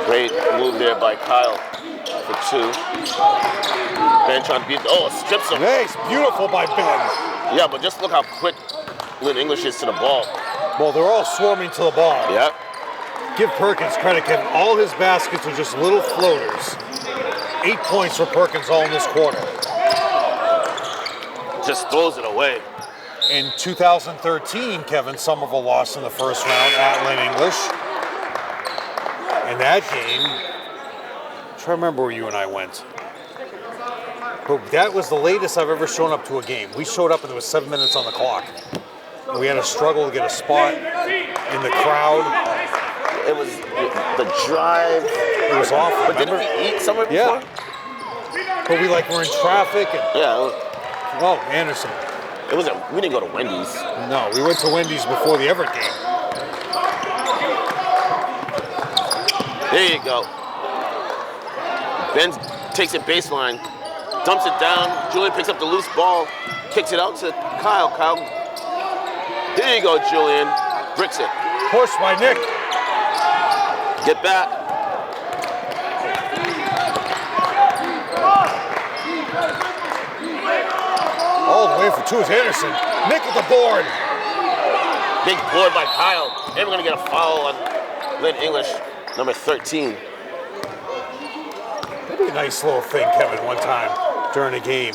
Great move there by Kyle for 2. Ben trying to beat. Oh, strips him. Nice, beautiful by Ben. Yeah, but just look how quick Lynn English is to the ball. Well, they're all swarming to the ball. Yep. Give Perkins credit, Kevin. All his baskets are just little floaters. 8 points for Perkins all in this quarter. Just throws it away. In 2013, Kevin, Somerville lost in the first round at Lynn English. In that game, I'm trying to remember where you and I went. But that was the latest I've ever shown up to a game. We showed up and there was 7 minutes on the clock. We had to struggle to get a spot in the crowd. It was the drive. It was awful. But didn't we eat somewhere before? Yeah. But we were in traffic. And, Yeah. oh, Anderson. We didn't go to Wendy's. No, we went to Wendy's before the Everett game. There you go. Ben takes it baseline, dumps it down. Julian picks up the loose ball, kicks it out to Kyle. Kyle, there you go, Julian. Bricks it. Push by Nick. Get back. All the way for two is Anderson. Nick with the board. Big board by Kyle. And we're going to get a foul on Lynn English, number 13. That'd be a nice little thing, Kevin, one time during a game,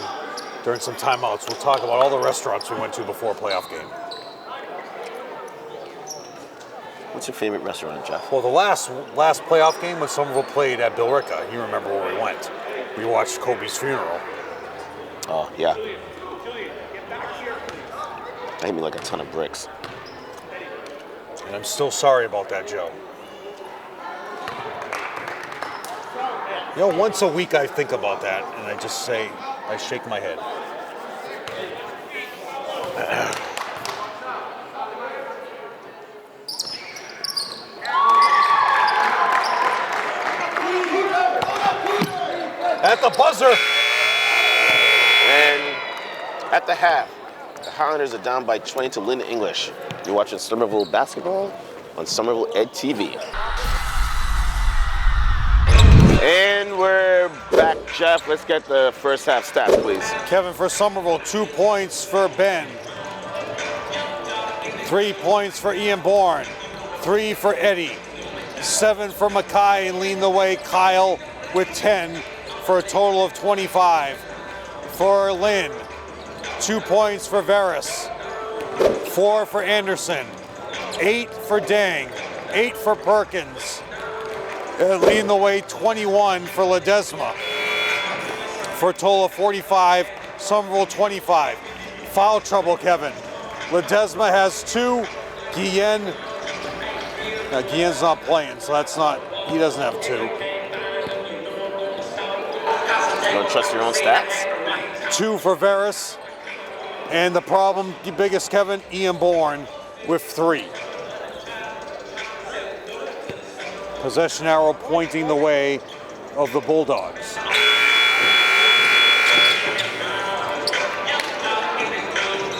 during some timeouts. We'll talk about all the restaurants we went to before a playoff game. What's your favorite restaurant, Jeff? Well, the last playoff game when Somerville played at Billerica, you remember where we went. We watched Kobe's funeral. Oh, yeah. That hit me like a ton of bricks. And I'm still sorry about that, Joe. You know, once a week I think about that, and I just say, I shake my head. At the buzzer. And at the half, the Highlanders are down by 20 to Lynn English. You're watching Somerville basketball on Somerville Ed TV. And we're back, Jeff. Let's get the first half stats, please. Kevin for Somerville, 2 points for Ben. 3 points for Ian Bourne. 3 for Eddie. 7 for Mackay and leading the way, Kyle with 10 for a total of 25. For Lynn, 2 points for Veris. 4 for Anderson. 8 for Dang. 8 for Perkins. Leading the way, 21 for Ledesma. For a total of 45, Somerville 25. Foul trouble, Kevin. Ledesma has 2. Guillen, now Guillen's not playing, so he doesn't have 2. You don't trust your own stats? 2 for Veris. And the problem, the biggest, Kevin, Ian Bourne with 3. Possession arrow pointing the way of the Bulldogs.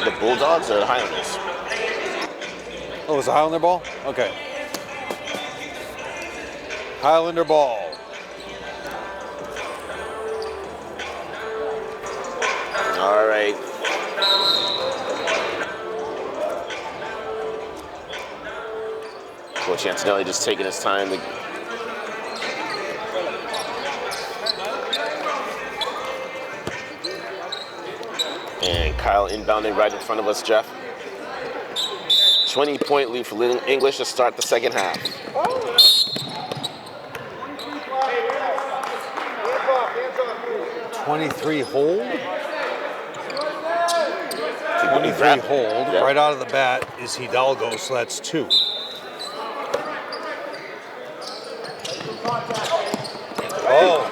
The Bulldogs or the Highlanders? Oh, it was a Highlander ball? Okay. Highlander ball. All right. Coach Antonelli just taking his time to and Kyle inbounding right in front of us, Jeff. 20-point lead for Lynn English to start the second half. 23 hold. 23 hold. Yep. Right out of the bat is Hidalgo, so that's 2. Oh,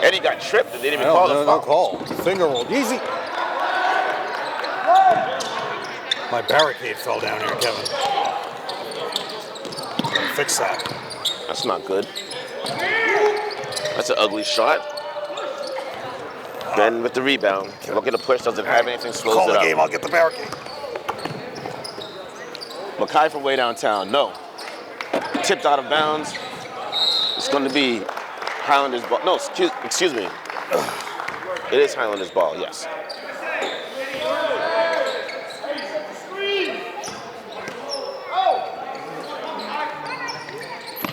Eddie got tripped and they didn't even call the foul. No call. Finger rolled. Easy. My barricade fell down here, Kevin. Fix that. That's not good. That's an ugly shot. Ben with the rebound. Look at the push, doesn't have anything, slows Call it the up. game, I'll get the barricade. Mackay from way downtown, no. Tipped out of bounds. It's going to be Highlanders ball. No, excuse me. It is Highlanders ball, yes.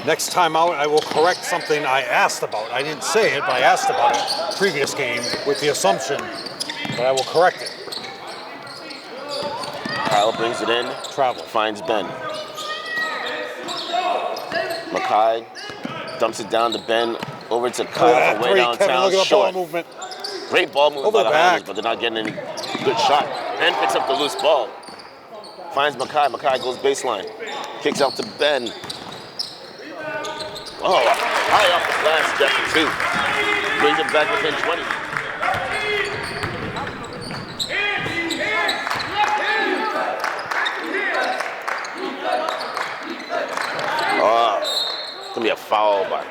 Next time out, I will correct something I asked about. I didn't say it, but I asked about it previous game with the assumption that I will correct it. Kyle brings it in. Travel. Finds Ben. Mackay dumps it down to Ben. Over to Kyle from way downtown. Kevin, look at the short. ball movement. Great ball movement by the Highlanders, but they're not getting any good shot. Ben picks up the loose ball. Finds Mackay. Mackay goes baseline. Kicks out to Ben. Oh, high off the glass, Jeff, too. Brings it back within 20. It's gonna be a foul by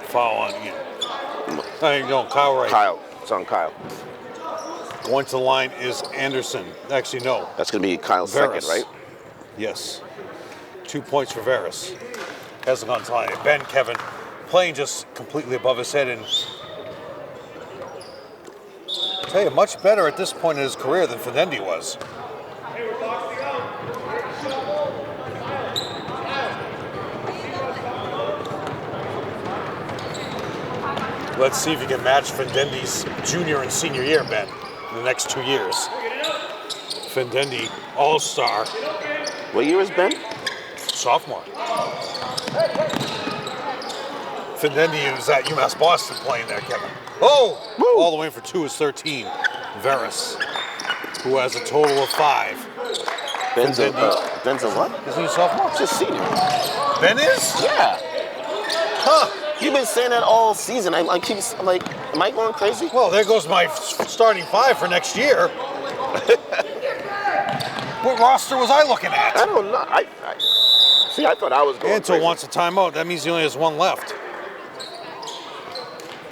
Foul on you. How you doing, Kyle? Right. Kyle. It's on Kyle. Going to the line is Anderson. Actually, no. That's gonna be Kyle's Varys. second, right? Yes. 2 points for Varys. Hasn't gone to the line. Ben, Kevin, playing just completely above his head, and I'll tell you, much better at this point in his career than Finendi was. Let's see if you can match Findendi's junior and senior year, Ben, in the next 2 years. Findendi, all-star, What year is Ben? sophomore. Findendi was at UMass Boston playing there, Kevin. Oh! Woo. All the way for 2 is 13. Varys, who has a total of 5. Ben's a what? Isn't he a sophomore? Just senior. Ben is? Yeah. Huh. You've been saying that all season. I'm like, am I going crazy? Well, there goes my starting 5 for next year. What roster was I looking at? I don't know. I thought I was going Anto crazy. wants a timeout. That means he only has 1 left.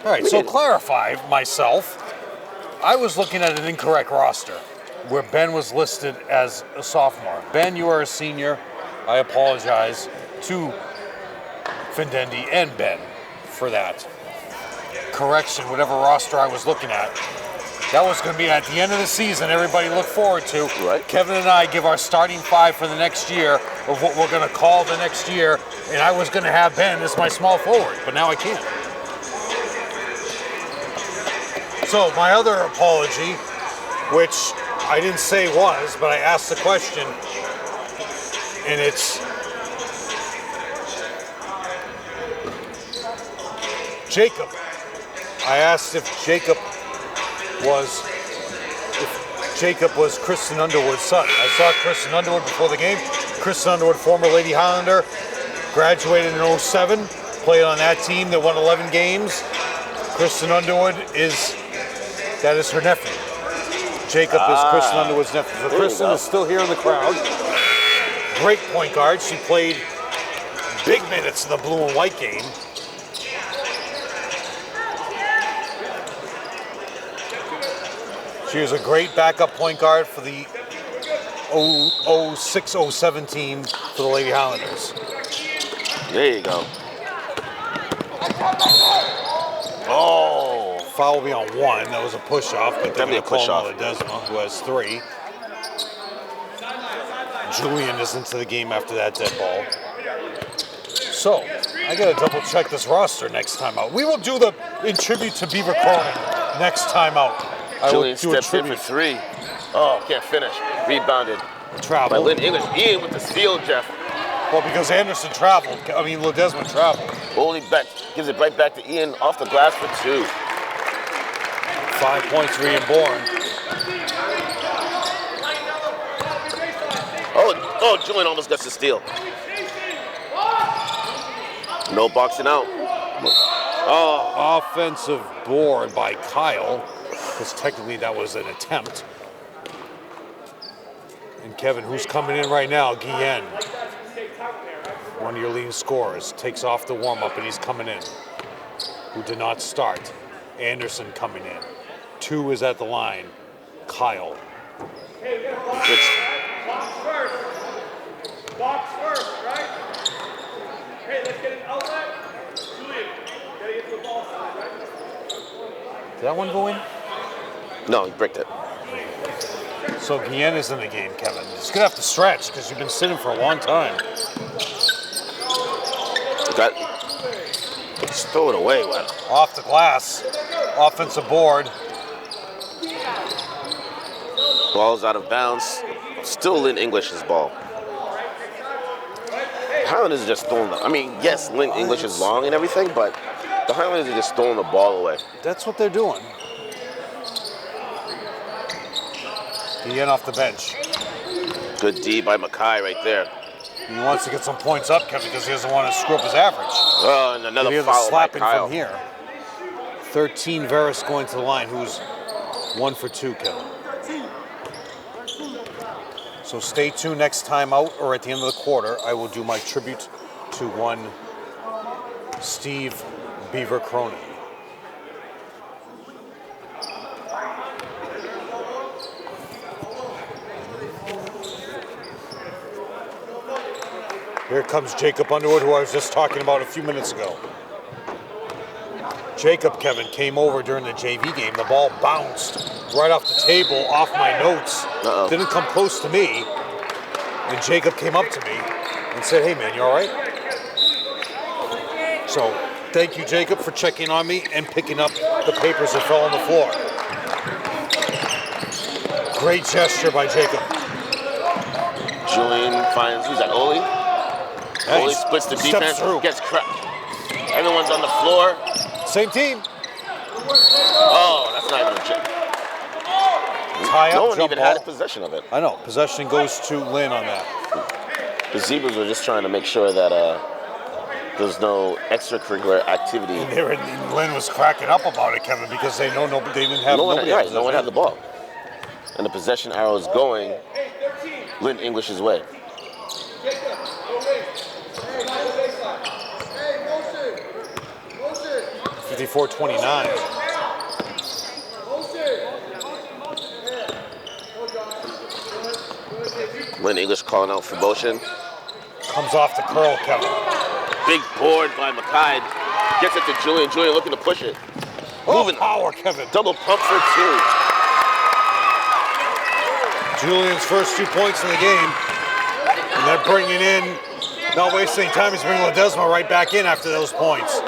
All right, so clarify myself. I was looking at an incorrect roster where Ben was listed as a sophomore. Ben, you are a senior. I apologize to Findendi and Ben for that. Correction, whatever roster I was looking at. That was going to be at the end of the season, everybody look forward to. Right. Kevin and I give our starting 5 for the next year of what we're going to call the next year, and I was going to have Ben as my small forward, but now I can't. So my other apology, which I didn't say was, but I asked the question, and it's Jacob. I asked if Jacob was Kristen Underwood's son. I saw Kristen Underwood before the game. Kristen Underwood, former Lady Highlander, graduated in 07, played on that team that won 11 games. Kristen Underwood is her nephew. Jacob is Kristen Underwood's nephew. So Kristen is still here in the crowd. Great point guard. She played big minutes in the blue and white game. She was a great backup point guard for the 06-07 team for the Lady Highlanders. There you go. Oh. Foul will be on 1. That was a push-off, but they're going to call Ledesma, who has 3. Julian is into the game after that dead ball. So, I got to double-check this roster next time out. We will do the in tribute to Beaver Cronin next time out. Julian steps in for 3. Oh, can't finish. Rebounded. Travel. By Lynn English. Ian with the steal, Jeff. Well, because Anderson traveled. Ledesma traveled. Only back. Gives it right back to Ian off the glass for 2. 5 points for Ian Bourne. Oh, Julian almost gets the steal. No boxing out. Oh. Offensive board by Kyle, because technically that was an attempt. And Kevin, who's coming in right now? Guillen, one of your leading scorers, takes off the warm-up and he's coming in. Who did not start. Anderson coming in. 2 is at the line. Kyle. Box first, right? Hey, let's get an outlet. Julian, gotta get to the ball side, right? Did that one go in? No, he bricked it. So Guillen is in the game, Kevin. He's gonna have to stretch because you've been sitting for a long time. Just throw it away. Wow. Off the glass. Offensive board. Ball's out of bounds. Still Lynn English's ball. Highlanders are just throwing yes, Lynn English is long and everything, but the Highlanders are just throwing the ball away. That's what they're doing. Guillen off the bench. Good D by Mackay right there. He wants to get some points up, Kevin, because he doesn't want to screw up his average. Oh, and another He has a foul by slapping Kyle. from here. 13 Varys going to the line, who's 1 for 2, Kevin. So stay tuned next time out, or at the end of the quarter, I will do my tribute to one Steve Beaver Cronin. Here comes Jacob Underwood, who I was just talking about a few minutes ago. Jacob, Kevin, came over during the JV game. The ball bounced right off the table, off my notes. Didn't come close to me. And Jacob came up to me and said, "Hey, man, you all right?" So thank you, Jacob, for checking on me and picking up the papers that fell on the floor. Great gesture by Jacob. Julian finds, who's that, Oli? Oli splits the defense, gets cracked. Everyone's on the floor. Same team. Oh, that's not even a jump. No one even had possession of it. I know. Possession goes to Lynn on that. The Zebras were just trying to make sure that there's no extracurricular activity. And Lynn was cracking up about it, Kevin, because they know they didn't have nobody. Right, no one had the ball. And the possession arrow is going Lynn English's way. 54-29. Lynn English calling out for motion. Comes off the curl, Kevin. Big board by Mackay. Gets it to Julian. Julian looking to push it. Moving. Power, Kevin. Double pump for 2. Julian's first 2 points in the game. And they're bringing in, not wasting time, he's bringing Ledesma right back in after those points.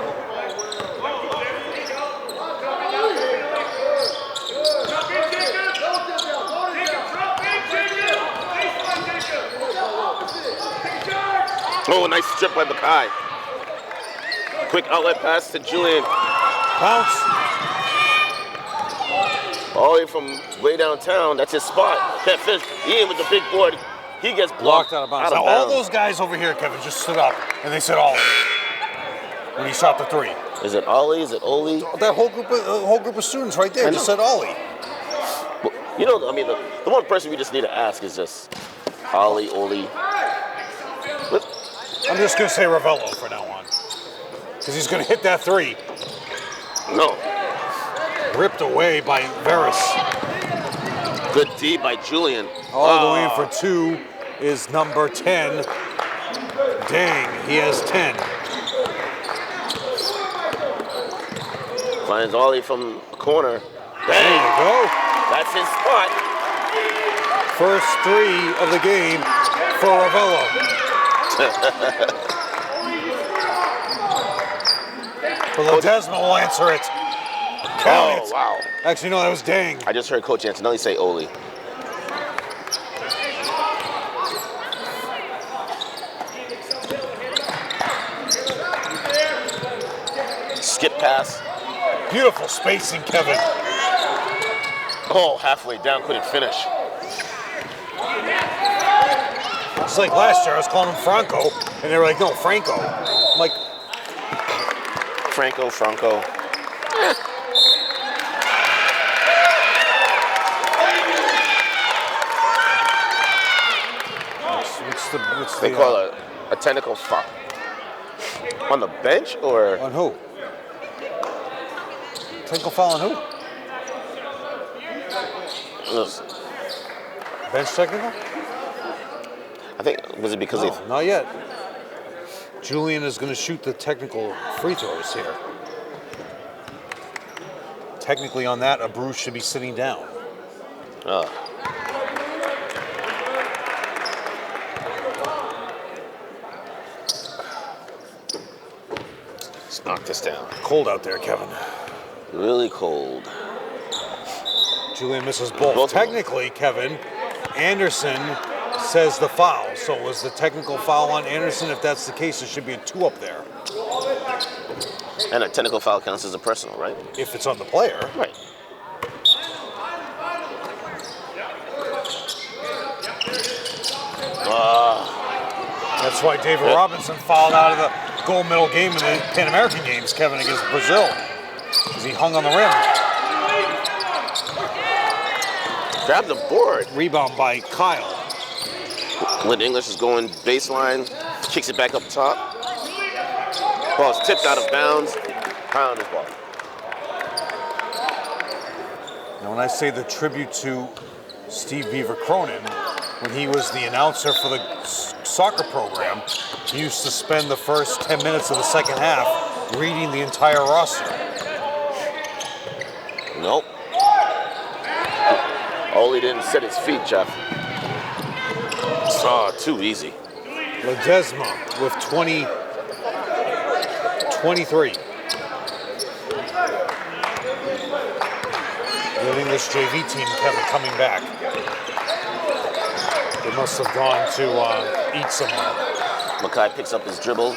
Oh, nice strip by Mackay. Quick outlet pass to Julian. Bounce. All the way from way downtown. That's his spot. Can't finish. Ian with the big board. He gets blocked out of bounds. Now, all those guys over here, Kevin, just stood up and they said Ollie when he shot the 3. Is it Ollie? Is it Oli? That whole group of students right there just said Ollie. Well, you know, I mean, the one person we just need to ask is just Ollie, Oli. I'm just going to say Ravello for now on. Because he's going to hit that 3. No. Ripped away by Varys. Good D by Julian. All the way in for 2 is number 10. Dang, he has 10. Finds Ollie from the corner. There you go. That's his spot. First 3 of the game for Ravello. But Ledesma will answer it. Count it. Wow. Actually, no, that was Dang. I just heard Coach Antonelli say Oli. Skip pass. Beautiful spacing, Kevin. Oh, halfway down, couldn't finish. It's like last year, I was calling him Franco, and they were like, no, Franco. I'm like, Franco. What's They call it a technical foul. On the bench or? On who? Technical foul on who? Bench technical? I think, was it because No, not yet. Julian is going to shoot the technical free throws here. Technically on that, a Bruce should be sitting down. Let's knock this down. Cold out there, Kevin. Really cold. Julian misses both. Technically, Kevin, Anderson says the foul. So was the technical foul on Anderson? If that's the case, there should be a 2 up there. And a technical foul counts as a personal, right? If it's on the player. Right. That's why David Robinson fouled out of the gold medal game in the Pan American Games, Kevin, against Brazil, because he hung on the rim. Grab the board. Rebound by Kyle. Lynn English is going baseline, kicks it back up top. Ball's tipped out of bounds. Highlanders ball. Now, when I say the tribute to Steve Beaver Cronin, when he was the announcer for the soccer program, he used to spend the first 10 minutes of the second half reading the entire roster. Nope. Ole didn't set his feet, Jeff. Too easy. Ledesma with 23. The English JV team, Kevin, coming back. They must have gone to eat somewhere. Mackay picks up his dribble.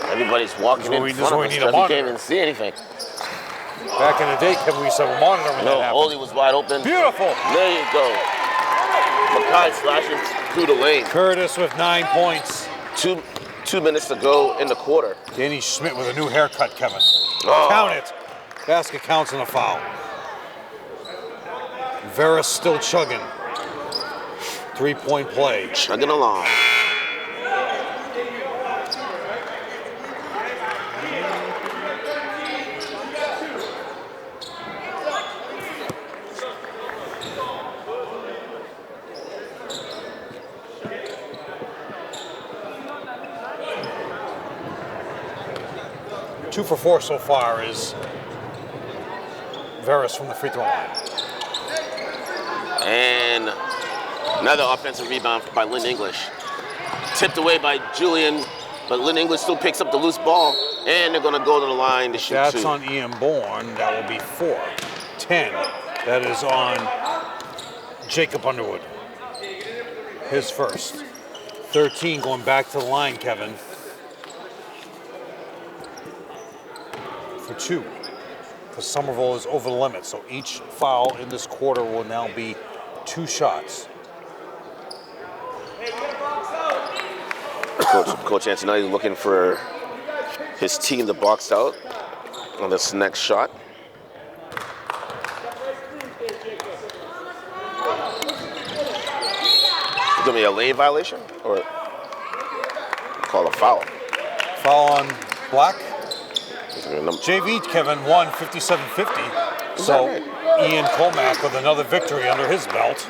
Everybody's walking in front of us. He can't even see anything. Back in the day, Kevin, we used to have a monitor when that happened. Ole was wide open. Beautiful. There you go. Mackay slashing through the lane. Curtis with 9 points. 2 minutes to go in the quarter. Danny Schmidt with a new haircut, Kevin. Oh. Count it. Basket counts and a foul. Veras still chugging. 3-point play. Chugging along. Two for 4 so far is Veras from the free throw line. And another offensive rebound by Lynn English. Tipped away by Julian, but Lynn English still picks up the loose ball, and they're going to go to the line to shoot That's 2. on Ian Bourne. That will be 4. 10. That is on Jacob Underwood. His first. 13 going back to the line, Kevin. For 2, because Somerville is over the limit. So each foul in this quarter will now be 2 shots. Coach Antonelli looking for his team to box out on this next shot. It's gonna be a lane violation or call a foul. Foul on Black. Number JV, Kevin, won 57-50. So Ian Colmack with another victory under his belt.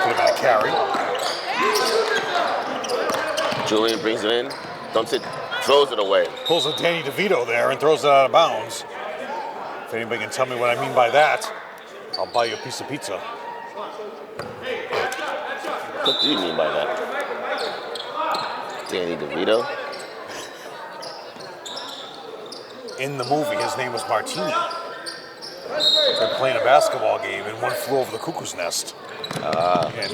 Could have been a carry. Julian brings it in, dumps it, throws it away. Pulls a Danny DeVito there and throws it out of bounds. If anybody can tell me what I mean by that, I'll buy you a piece of pizza. What do you mean by that? Danny DeVito? In the movie, his name was Martini. They're playing a basketball game and one flew over the cuckoo's nest. And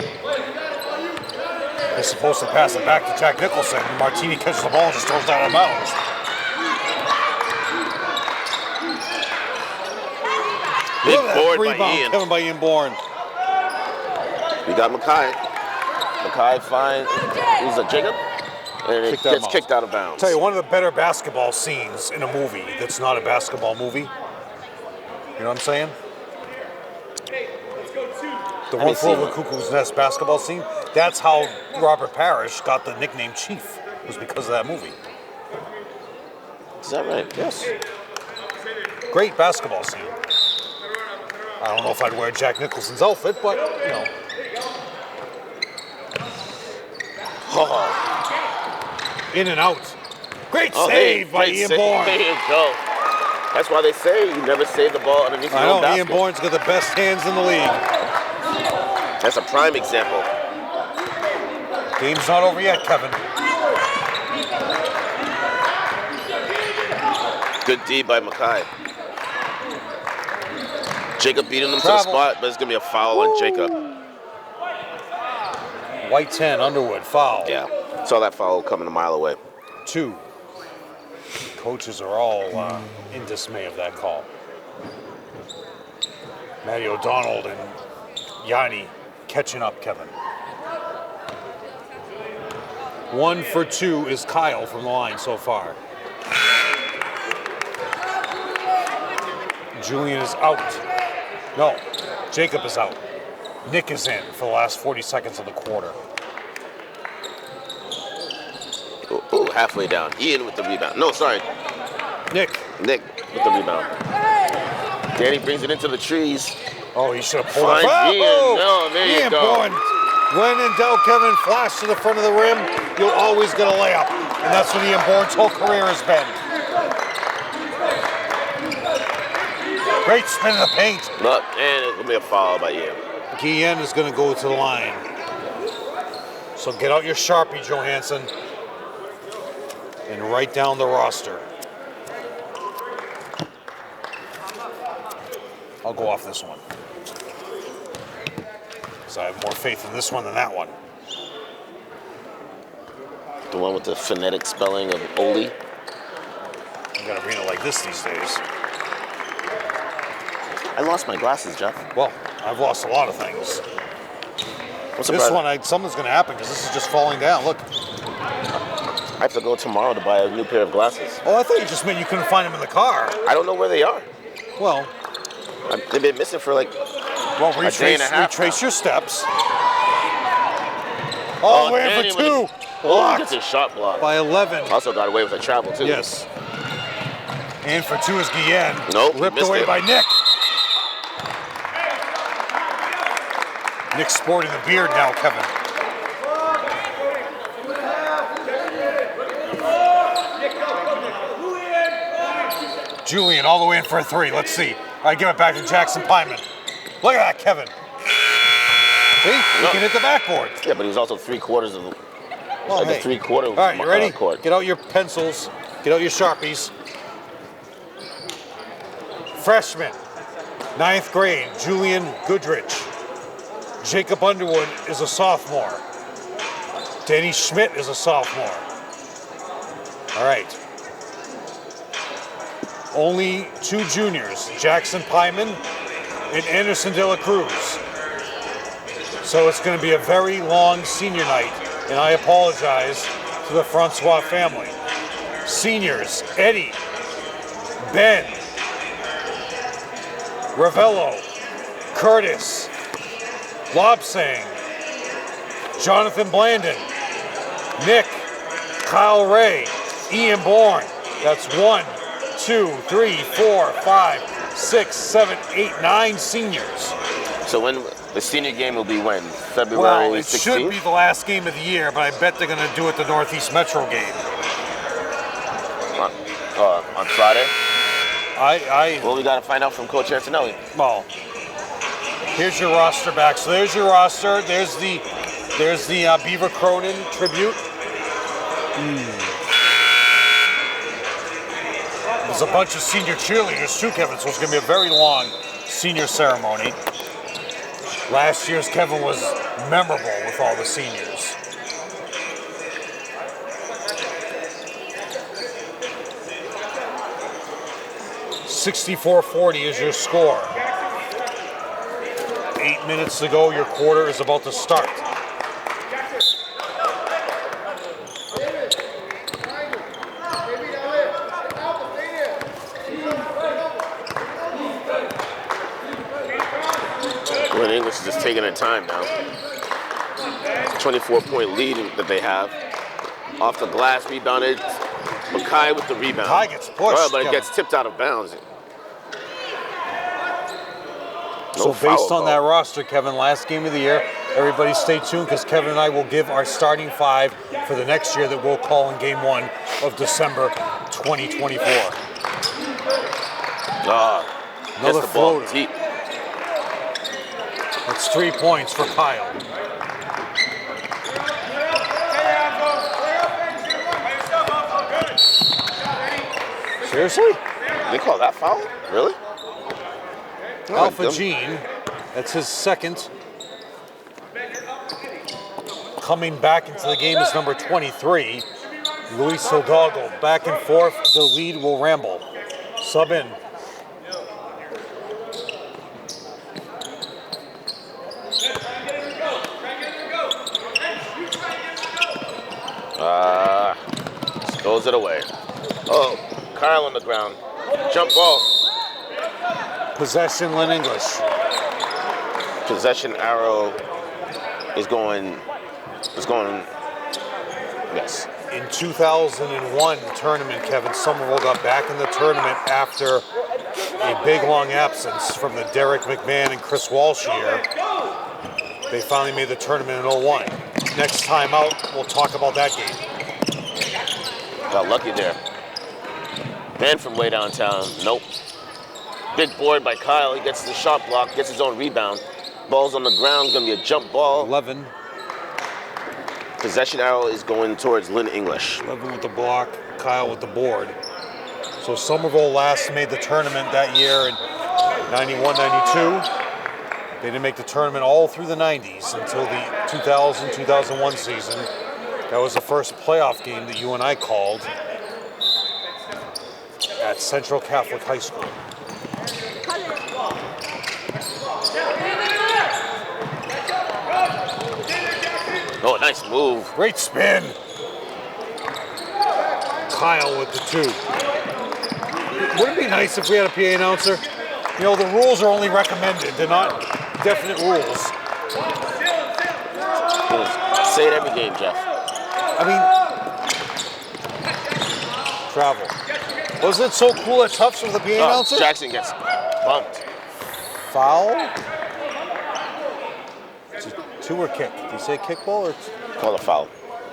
they're supposed to pass it back to Jack Nicholson. And Martini catches the ball and just throws it out of bounds. Big board by Ian. Coming by Ian Bourne. We got Mackay. Mackay finds, who's a Jacob? And it gets kicked out of bounds. Tell you, one of the better basketball scenes in a movie that's not a basketball movie. You know what I'm saying? The one flew over the cuckoo's nest basketball scene. That's how Robert Parrish got the nickname Chief. It was because of that movie. Is that right? Yes. Great basketball scene. I don't know if I'd wear Jack Nicholson's outfit, but, you know. Oh. In and out. Great save by Ian Bourne. There you go. That's why they say you never save the ball underneath your own basket. Ian Bourne's got the best hands in the league. That's a prime example. Game's not over yet, Kevin. Good D by Mackay. Jacob beating him to the spot, but it's going to be a foul on Jacob. White 10, Underwood, foul. Yeah, saw that foul coming a mile away. 2. Coaches are all in dismay of that call. Matty O'Donnell and Yanni catching up, Kevin. 1 for 2 is Kyle from the line so far. Julian is out. No, Jacob is out. Nick is in for the last 40 seconds of the quarter. Ooh, halfway down. Ian with the rebound. No, sorry. Nick Nick with the rebound. Danny brings it into the trees. Oh, he should have pulled Finds it. Ian. No, there you Ian go. Bourne. When in doubt, Kevin, flash to the front of the rim, you'll always get a layup. And that's what Ian Bourne's whole career has been. Great spin in the paint. Look, and it's going to be a foul by Ian. Guillen is going to go to the line. So get out your Sharpie, Johansson, and write down the roster. I'll go off this one. Because I have more faith in this one than that one. The one with the phonetic spelling of Oli. You gotta read it like this these days. I lost my glasses, Jeff. Well, I've lost a lot of things. What's the This price? one, something's gonna happen because this is just falling down. Look. I have to go tomorrow to buy a new pair of glasses. Oh, I thought you just meant you couldn't find them in the car. I don't know where they are. Well, They've been missing for like a day and a half retrace now. your steps. Oh, waiting Danny for with two. Gets Blocked his shot blocked. by 11. Also got away with a travel too. Yes. And for two is Guillen. Nope, he Ripped missed away it. by Nick. Nick's sporting the beard now, Kevin. Julian all the way in for a three. Let's see. All right, give it back to Jackson Pyman. Look at that, Kevin. See? He No. can hit the backboard. Yeah, but he was also 3/4 of the Oh, like hey. a 3/4 All right, you ready? court. Get out your pencils. Get out your Sharpies. Freshman, 9th grade, Julian Goodrich. Jacob Underwood is a sophomore. Danny Schmidt is a sophomore. All right. Only 2 juniors, Jackson Pyman and Anderson De La Cruz. So it's going to be a very long senior night, and I apologize to the Francois family. Seniors, Eddie, Ben, Ravello, Curtis, Lobsang, Jonathan Blandon, Nick, Kyle Ray, Ian Bourne. That's 1, 2, 3, 4, 5, 6, 7, 8, 9 seniors. So when the senior game will be when? February Well, it 16th? should be the last game of the year, but I bet they're going to do it the Northeast Metro game. On Friday? Well, we got to find out from Coach Antonelli. Here's your roster back. So there's your roster. There's the Beaver Cronin tribute. There's a bunch of senior cheerleaders too, Kevin, so it's going to be a very long senior ceremony. Last year's Kevin was memorable with all the seniors. $64-40 is your score. 8 minutes to go. Your quarter is about to start. Lynn English is just taking their time now. 24-point lead that they have. Off the glass, rebounded. Mackay with the rebound. Mackay gets pushed, Oh, but it Kevin. gets tipped out of bounds. So foul based on call. that roster, Kevin, last game of the year, everybody stay tuned because Kevin and I will give our starting 5 for the next year that we'll call in game 1 of December 2024. Another Another ball floater. deep. That's 3 points for Kyle. Seriously? They call that foul? Really? Alpha them. Gene, that's his second. Coming back into the game is number 23, Luis Hidalgo. Back and forth, the lead will ramble. Sub in. Throws it away. Oh, Kyle on the ground. Jump ball. Possession, Lynn English. Possession arrow is going, yes. In 2001 tournament, Kevin, Somerville got back in the tournament after a big long absence from the Derek McMahon and Chris Walsh year. They finally made the tournament in 01. Next time out, we'll talk about that game. Got lucky there. Man from way downtown, nope. Big board by Kyle, he gets the shot block, gets his own rebound. Ball's on the ground, gonna be a jump ball. 11. Possession arrow is going towards Lynn English. 11 with the block, Kyle with the board. So Somerville last made the tournament that year in 91, 92. They didn't make the tournament all through the 90s until the 2000, 2001 season. That was the first playoff game that you and I called at Central Catholic High School. Oh, nice move. Great spin. Kyle with the 2. Wouldn't it be nice if we had a PA announcer? You know, the rules are only recommended. They're not definite rules. Say it every game, Jeff. I mean, travel. Wasn't it so cool at Tufts with the PA announcer? Jackson gets bumped. Foul? Is it 2 or kick? Did you say kickball or Call a foul.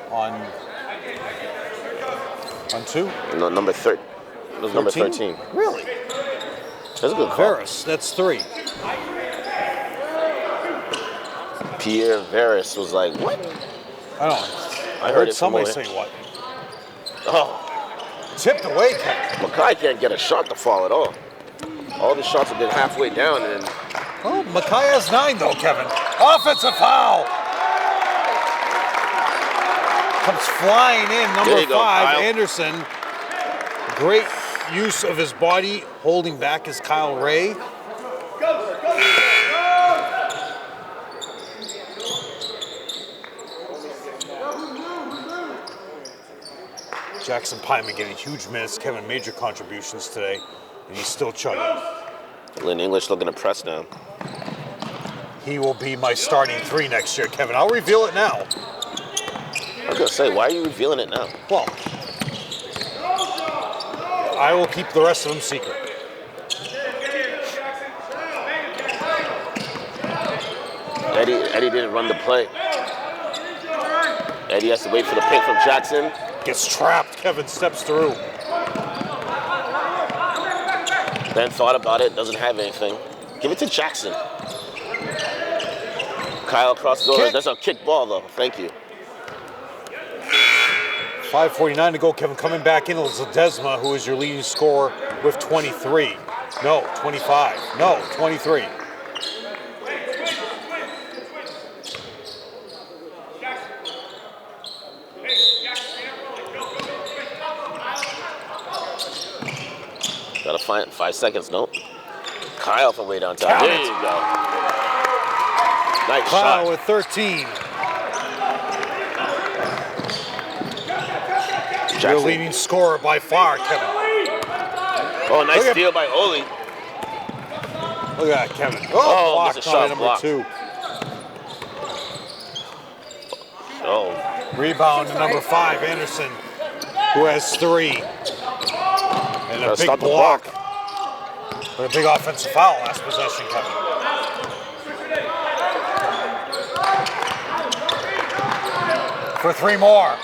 on 2? No, number 13. It was number 13. Really? That's a good call. Varus, that's 3. Pierre Varus was like, what? I don't know. I heard heard it from somebody over say what? Oh, Tipped away, Kevin. Mackay can't get a shot to fall at all. All the shots have been halfway down, and Oh, Mackay has 9 though, Kevin. Offensive foul. Comes flying in, There number you go, 5, Kyle. Anderson. Great use of his body, holding back is Kyle Ray. Jackson Pyman getting huge minutes. Kevin, major contributions today, and he's still chugging. Lynn English looking to press now. He will be my starting 3 next year, Kevin. I'll reveal it now. I was gonna say, why are you revealing it now? Well, I will keep the rest of them secret. Eddie didn't run the play. Eddie has to wait for the pick from Jackson. Gets trapped. Kevin steps through. Ben thought about it, doesn't have anything. Give it to Jackson. Kyle crosses over. Kick. That's a kick ball, though. Thank you. 5:49 to go. Kevin coming back in. It's Ledesma, who is your leading scorer with 23. No, 25. No, 23. Gotta find 5 seconds, nope. Kyle from way downtown. There you go. Nice Kyle shot. with 13. Your Jackson. leading scorer by far, Kevin. Oh, nice Look at- steal by Oli. Look at that, Kevin. Oh, blocked gets a on shot number blocked. 2. Oh, Rebound to number 5, Anderson, who has 3. And a gotta big stop the block. block. But a big offensive foul last possession, Kevin. For 3 more.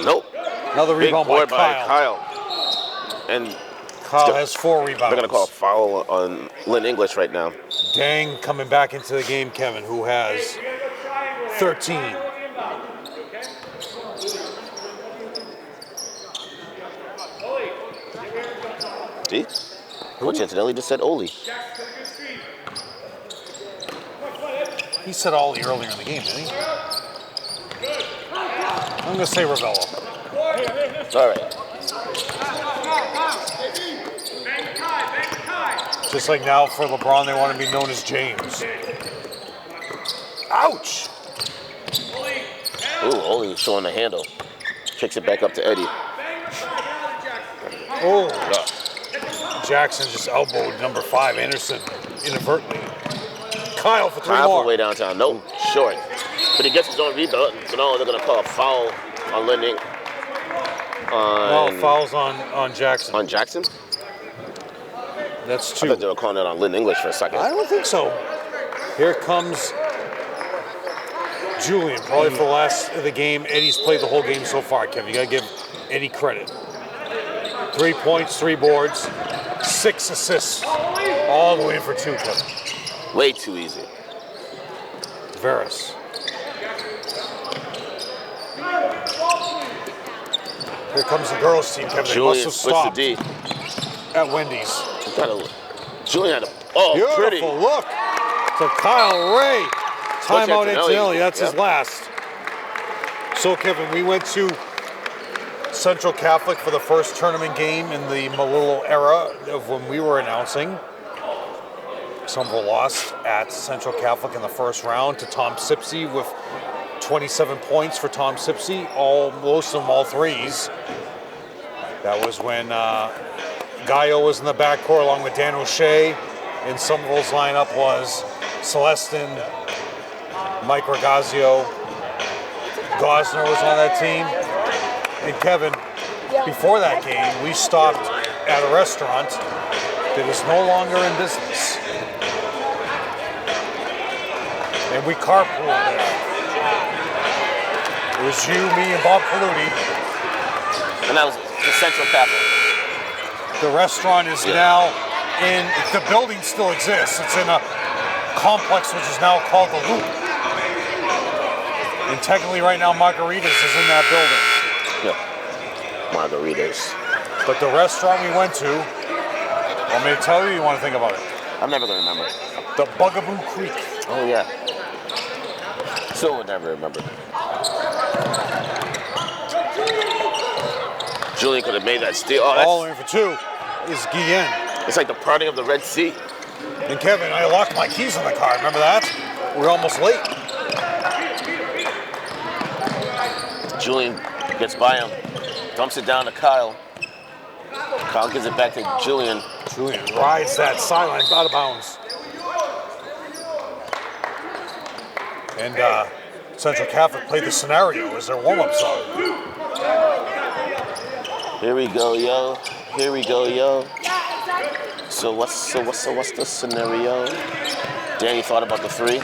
Nope. Another Big rebound board by by Kyle. Kyle. And Kyle has 4 rebounds. they're gonna call a foul on Lynn English right now. Dang coming back into the game, Kevin, who has 13. See? Coach Antonelli just said Oli. He said Ollie earlier in the game, didn't he? I'm going to say Ravello. All right. Just like now for LeBron, they want to be known as James. Ouch! Ooh, Oli showing the handle. Kicks it back up to Eddie. Oh, Jackson just elbowed number 5, Anderson, inadvertently. Kyle for 3 Kyle more. for way downtown. Nope, short. But he gets his own rebound. No, they're going to call a foul on Lynn. No, fouls on Jackson. On Jackson? That's I 2. thought they were calling it on Lynn English for a second. I don't think so. Here comes Julian, probably for the last of the game. Eddie's played the whole game so far, Kevin. You got to give Eddie credit. 3 points, 3 boards, 6 assists. All the way for 2, Kevin. Way too easy. Varus. Here comes the girls' team, Kevin. They Julian must have splits the stopped D. at Wendy's. Julian had a, oh, Beautiful pretty. look to Kyle Ray. Timeout Antonelli, that's his Yep. last. So, Kevin, we went to Central Catholic for the first tournament game in the Malillo era of when we were announcing. Somerville lost at Central Catholic in the first round to Tom Sipsey with 27 points for Tom Sipsey, most of them all threes. That was when Gallo was in the backcourt along with Dan O'Shea. And Somerville's lineup was Celestin, Mike Regazio, Gosner was on that team. And Kevin, before that game, we stopped at a restaurant that is no longer in business. And we carpooled there. It was you, me, and Bob Paluti. And that was the Central Catholic. The restaurant is now in, the building still exists. It's in a complex which is now called the Loop. And technically right now Margaritas is in that building. Yeah. Margaritas. But the restaurant we went to, want me to tell you, you want to think about it? I'm never going to remember. The Bugaboo Creek. Oh, yeah. Still would never remember. Julian could have made that steal. Oh, All in for 2 is Guillen. it's like the parting of the Red Sea. And Kevin, I locked my keys in the car. Remember that? We're almost late. Julian gets by him, dumps it down to Kyle. Kyle gives it back to Julian. Julian rides that sideline out of bounds. And Central Catholic played the scenario as their warm-up song. Here we go, yo. Here we go, yo. So what's the scenario? Danny thought about the 3.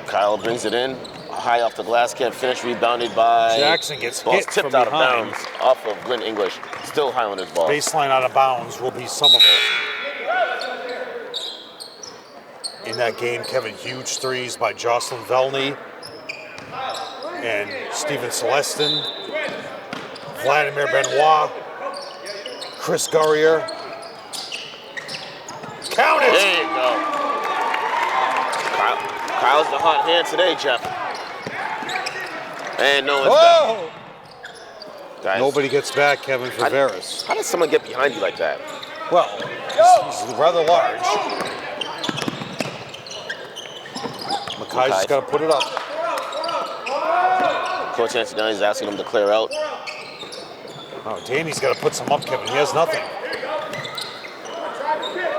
Kyle brings it in. High off the glass, can't finish. Rebounded by Jackson gets ball's hit tipped from out behind. of bounds off of Lynn English. Still Highlanders ball. Baseline out of bounds will be Somerville. In that game, Kevin, huge threes by Jocelyn Velney and Stephen Celestin, Vladimir Benoit, Chris Gurrier. Count it! There you go. Kyle's the hot hand today, Jeff. And no one's Whoa! back. Guys, Nobody gets back, Kevin, for Varus. how does someone get behind you like that? Well, he's rather large. Mackay's just got to put it up. Coach Antonelli's asking him to clear out. Oh, Danny's got to put some up, Kevin. He has nothing.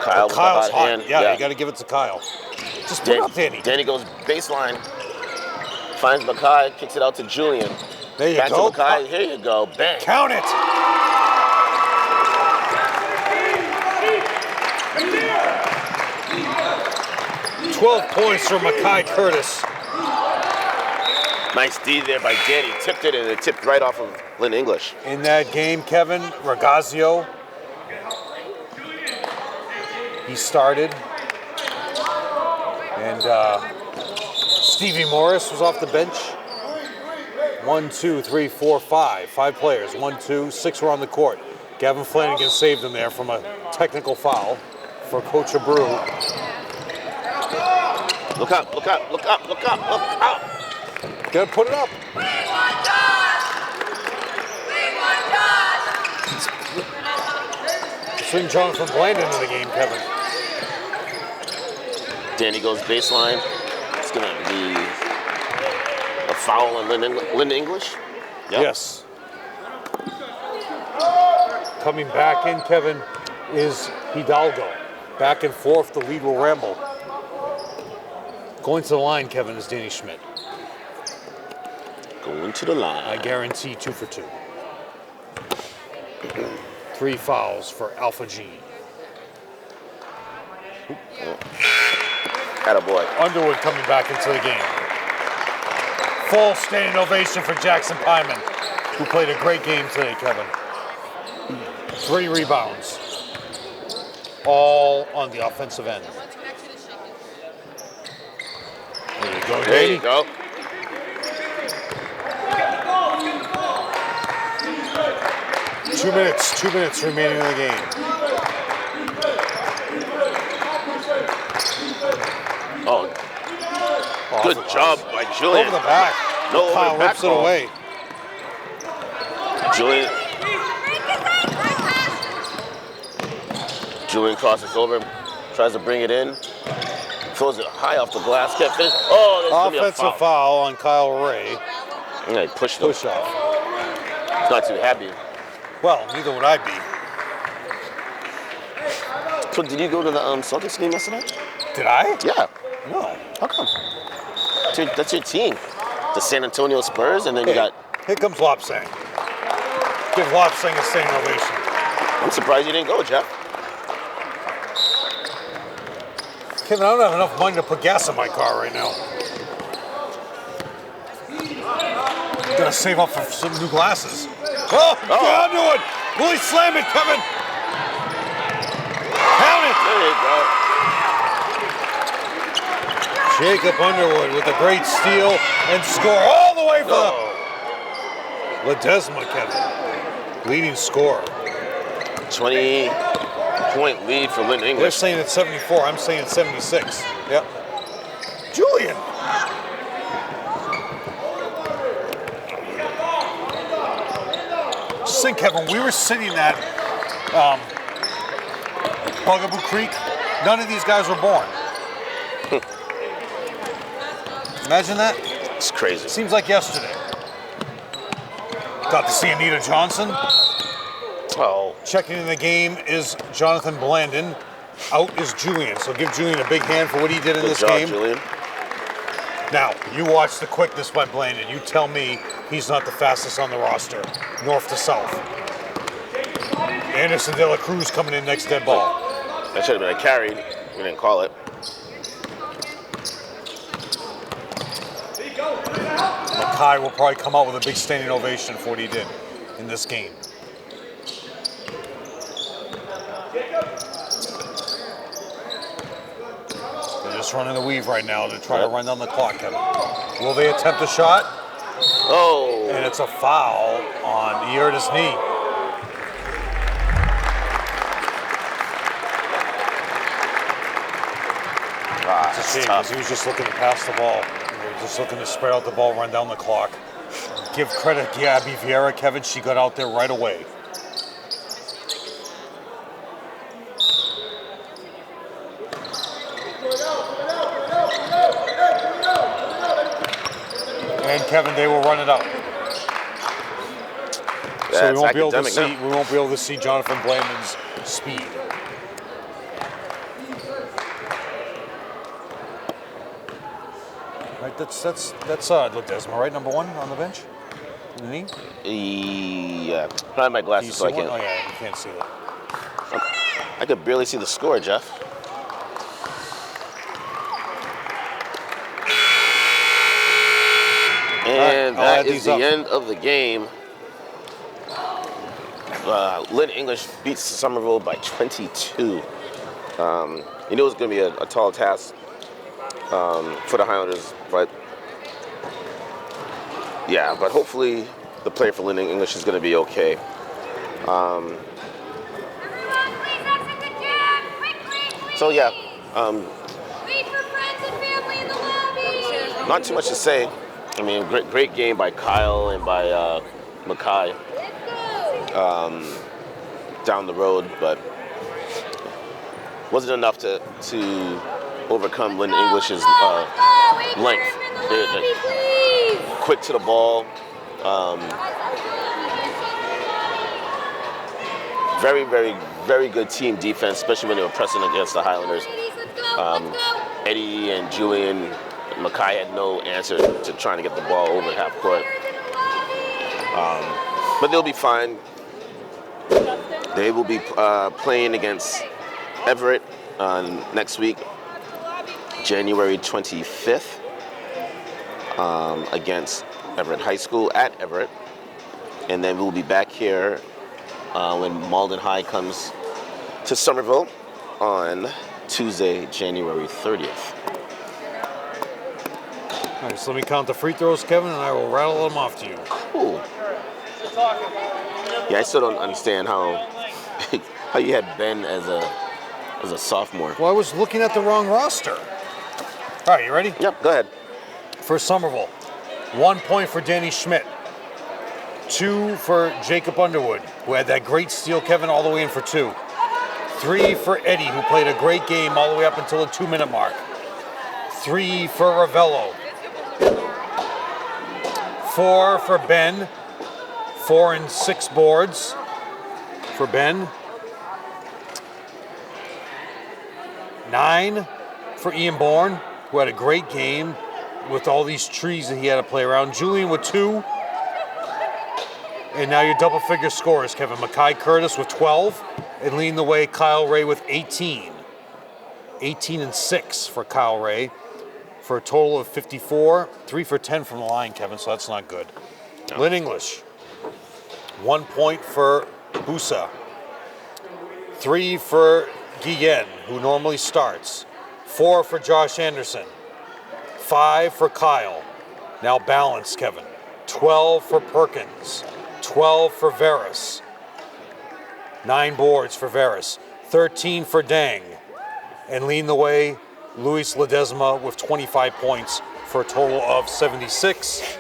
Kyle with the Kyle's hot hot. hand. Yeah, you got to give it to Kyle. Just put it up, Danny. Danny goes baseline, finds Mackay, kicks it out to Julian. There you Back go. to Mackay. Here you go. Bang. Count it. $12 points for Mackay Curtis. Nice D there by Danny. Tipped it, and it tipped right off of Lynn English. In that game, Kevin, Regazio, he started. And Stevie Morris was off the bench. 1, 2, 3, 4, 5. 5 players. 1, 2, 6 were on the court. Gavin Flanagan saved him there from a technical foul for Coach Abreu. Look up, look up, look up, look up, look up. Gotta put it up. Swing Jonathan Bland into the game, Kevin. Danny goes baseline. It's gonna be a foul on Lynn English. Yep. Yes. Coming back in, Kevin, is Hidalgo. Back and forth, the lead will ramble. Going to the line, Kevin, is Danny Schmidt. Going to the line. I guarantee 2 for 2. 3 fouls for Alpha G. Attaboy. Underwood coming back into the game. Full standing ovation for Jackson Pyman, who played a great game today, Kevin. 3 rebounds. All on the offensive end. There you go, There you go. Two minutes remaining in the game. Oh, good job by Julian. Over the back. No, Kyle over the back rips it ball. away. Julian crosses over, tries to bring it in, throws it high off the glass, can't finish. Oh, there's gonna be a Offensive foul on Kyle Ray. Yeah, he pushed him. Push off. He's not too happy. Well, neither would I be. So did you go to the Celtics game yesterday? Did I? Yeah. No. How come? That's your team. The San Antonio Spurs, and then you got... Here comes Lopsang. Give Lopsang a standing ovation. I'm surprised you didn't go, Jeff. Kevin, I don't have enough money to put gas in my car right now. Gotta save up for some new glasses. Oh, get onto it! Will he slam it, Kevin? Count it! There you go. Jacob Underwood with a great steal and score all the way for the Ledesma, Kevin. Leading scorer. 20-point lead for Lynn They're English. saying it's 74. I'm saying it's 76. Yep. Julian. Just think, Kevin, we were sitting at Bugaboo Creek. None of these guys were born. Imagine that. It's crazy. Seems like yesterday. Got to see Anita Johnson. Oh. Checking in the game is Jonathan Blandon. Out is Julian. So give Julian a big hand for what he did in this game. Julian. Now, you watch the quickness by Blandon. You tell me he's not the fastest on the roster, north to south. Anderson De La Cruz coming in next dead ball. That should have been a carry. We didn't call it. Mackay will probably come out with a big standing ovation for what he did in this game. They're just running the weave right now to try to run down the clock, Kevin. Will they attempt a shot? Oh. And it's a foul on Ierta's knee. It's a shame because he was just looking to pass the ball. They were just looking to spread out the ball, run down the clock. Give credit to Gabby Vieira, Kevin. She got out there right away. And Kevin, they will run it out. So we won't be able to see Jonathan Blandon's speed. Right, that's Ledesma, right? Number 1 on the bench? In the knee? Yeah. I have my glasses so I can't. Oh yeah, you can't see that. I could barely see the score, Jeff. And that is the end of the game. Lynn English beats Somerville by 22. You knew it was going to be a tall task for the Highlanders, but yeah, but hopefully the play for Lynn English is going to be okay. So yeah, not too much to say. I mean, great game by Kyle and by Mackay down the road, but wasn't enough to overcome Lynn English's length. They're quick to the ball, Very, very, very good team defense, especially when they were pressing against the Highlanders. Eddie and Julian, Mackay had no answer to trying to get the ball over half court. But they'll be fine. They will be playing against Everett next week, January 25th, against Everett High School at Everett. And then we'll be back here when Malden High comes to Somerville on Tuesday, January 30th. All right, so let me count the free throws, Kevin, and I will rattle them off to you. Cool. Yeah, I still don't understand how how you had Ben as a sophomore. Well, I was looking at the wrong roster. All right, you ready? Yep, go ahead. For Somerville, 1 point for Danny Schmidt. 2 for Jacob Underwood, who had that great steal, Kevin, all the way in for 2. 3 for Eddie, who played a great game all the way up until the 2-minute mark. 3 for Ravello. 4 for Ben. 4 and 6 boards for Ben. 9 for Ian Bourne, who had a great game with all these trees that he had to play around. Julian with 2. And now your double figure scores, Kevin. Mackay Curtis with 12, and leading the way, Kyle Ray with 18. 18 and 6 for Kyle Ray, for a total of 54. 3 for 10 from the line, Kevin, so that's not good. No. Lynn English, 1 point for Busa. 3 for Guillen, who normally starts. 4 for Josh Anderson. 5 for Kyle. Now balance, Kevin. 12 for Perkins. 12 for Veras. 9 boards for Veras. 13 for Dang. And leading the way, Luis Ledesma with 25 points for a total of 76.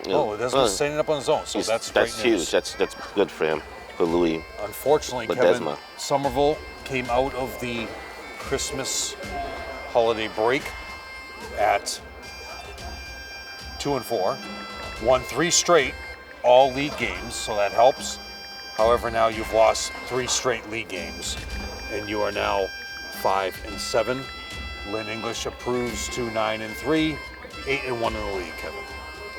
Oh, Ledesma's standing up on his own, so that's great news. Huge. That's good for him, for Louis. Unfortunately, Ledesma. Kevin, Somerville came out of the Christmas holiday break at 2-4. Won 3 straight all league games, so that helps. However, now you've lost 3 straight league games, and you are now 5-7. Lynn English approves to 9-3, 8-1 in the league, Kevin.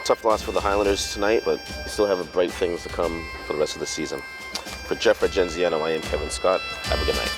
Tough loss for the Highlanders tonight, but we still have bright things to come for the rest of the season. For Jeff Argenziano, I am Kevin Scott. Have a good night.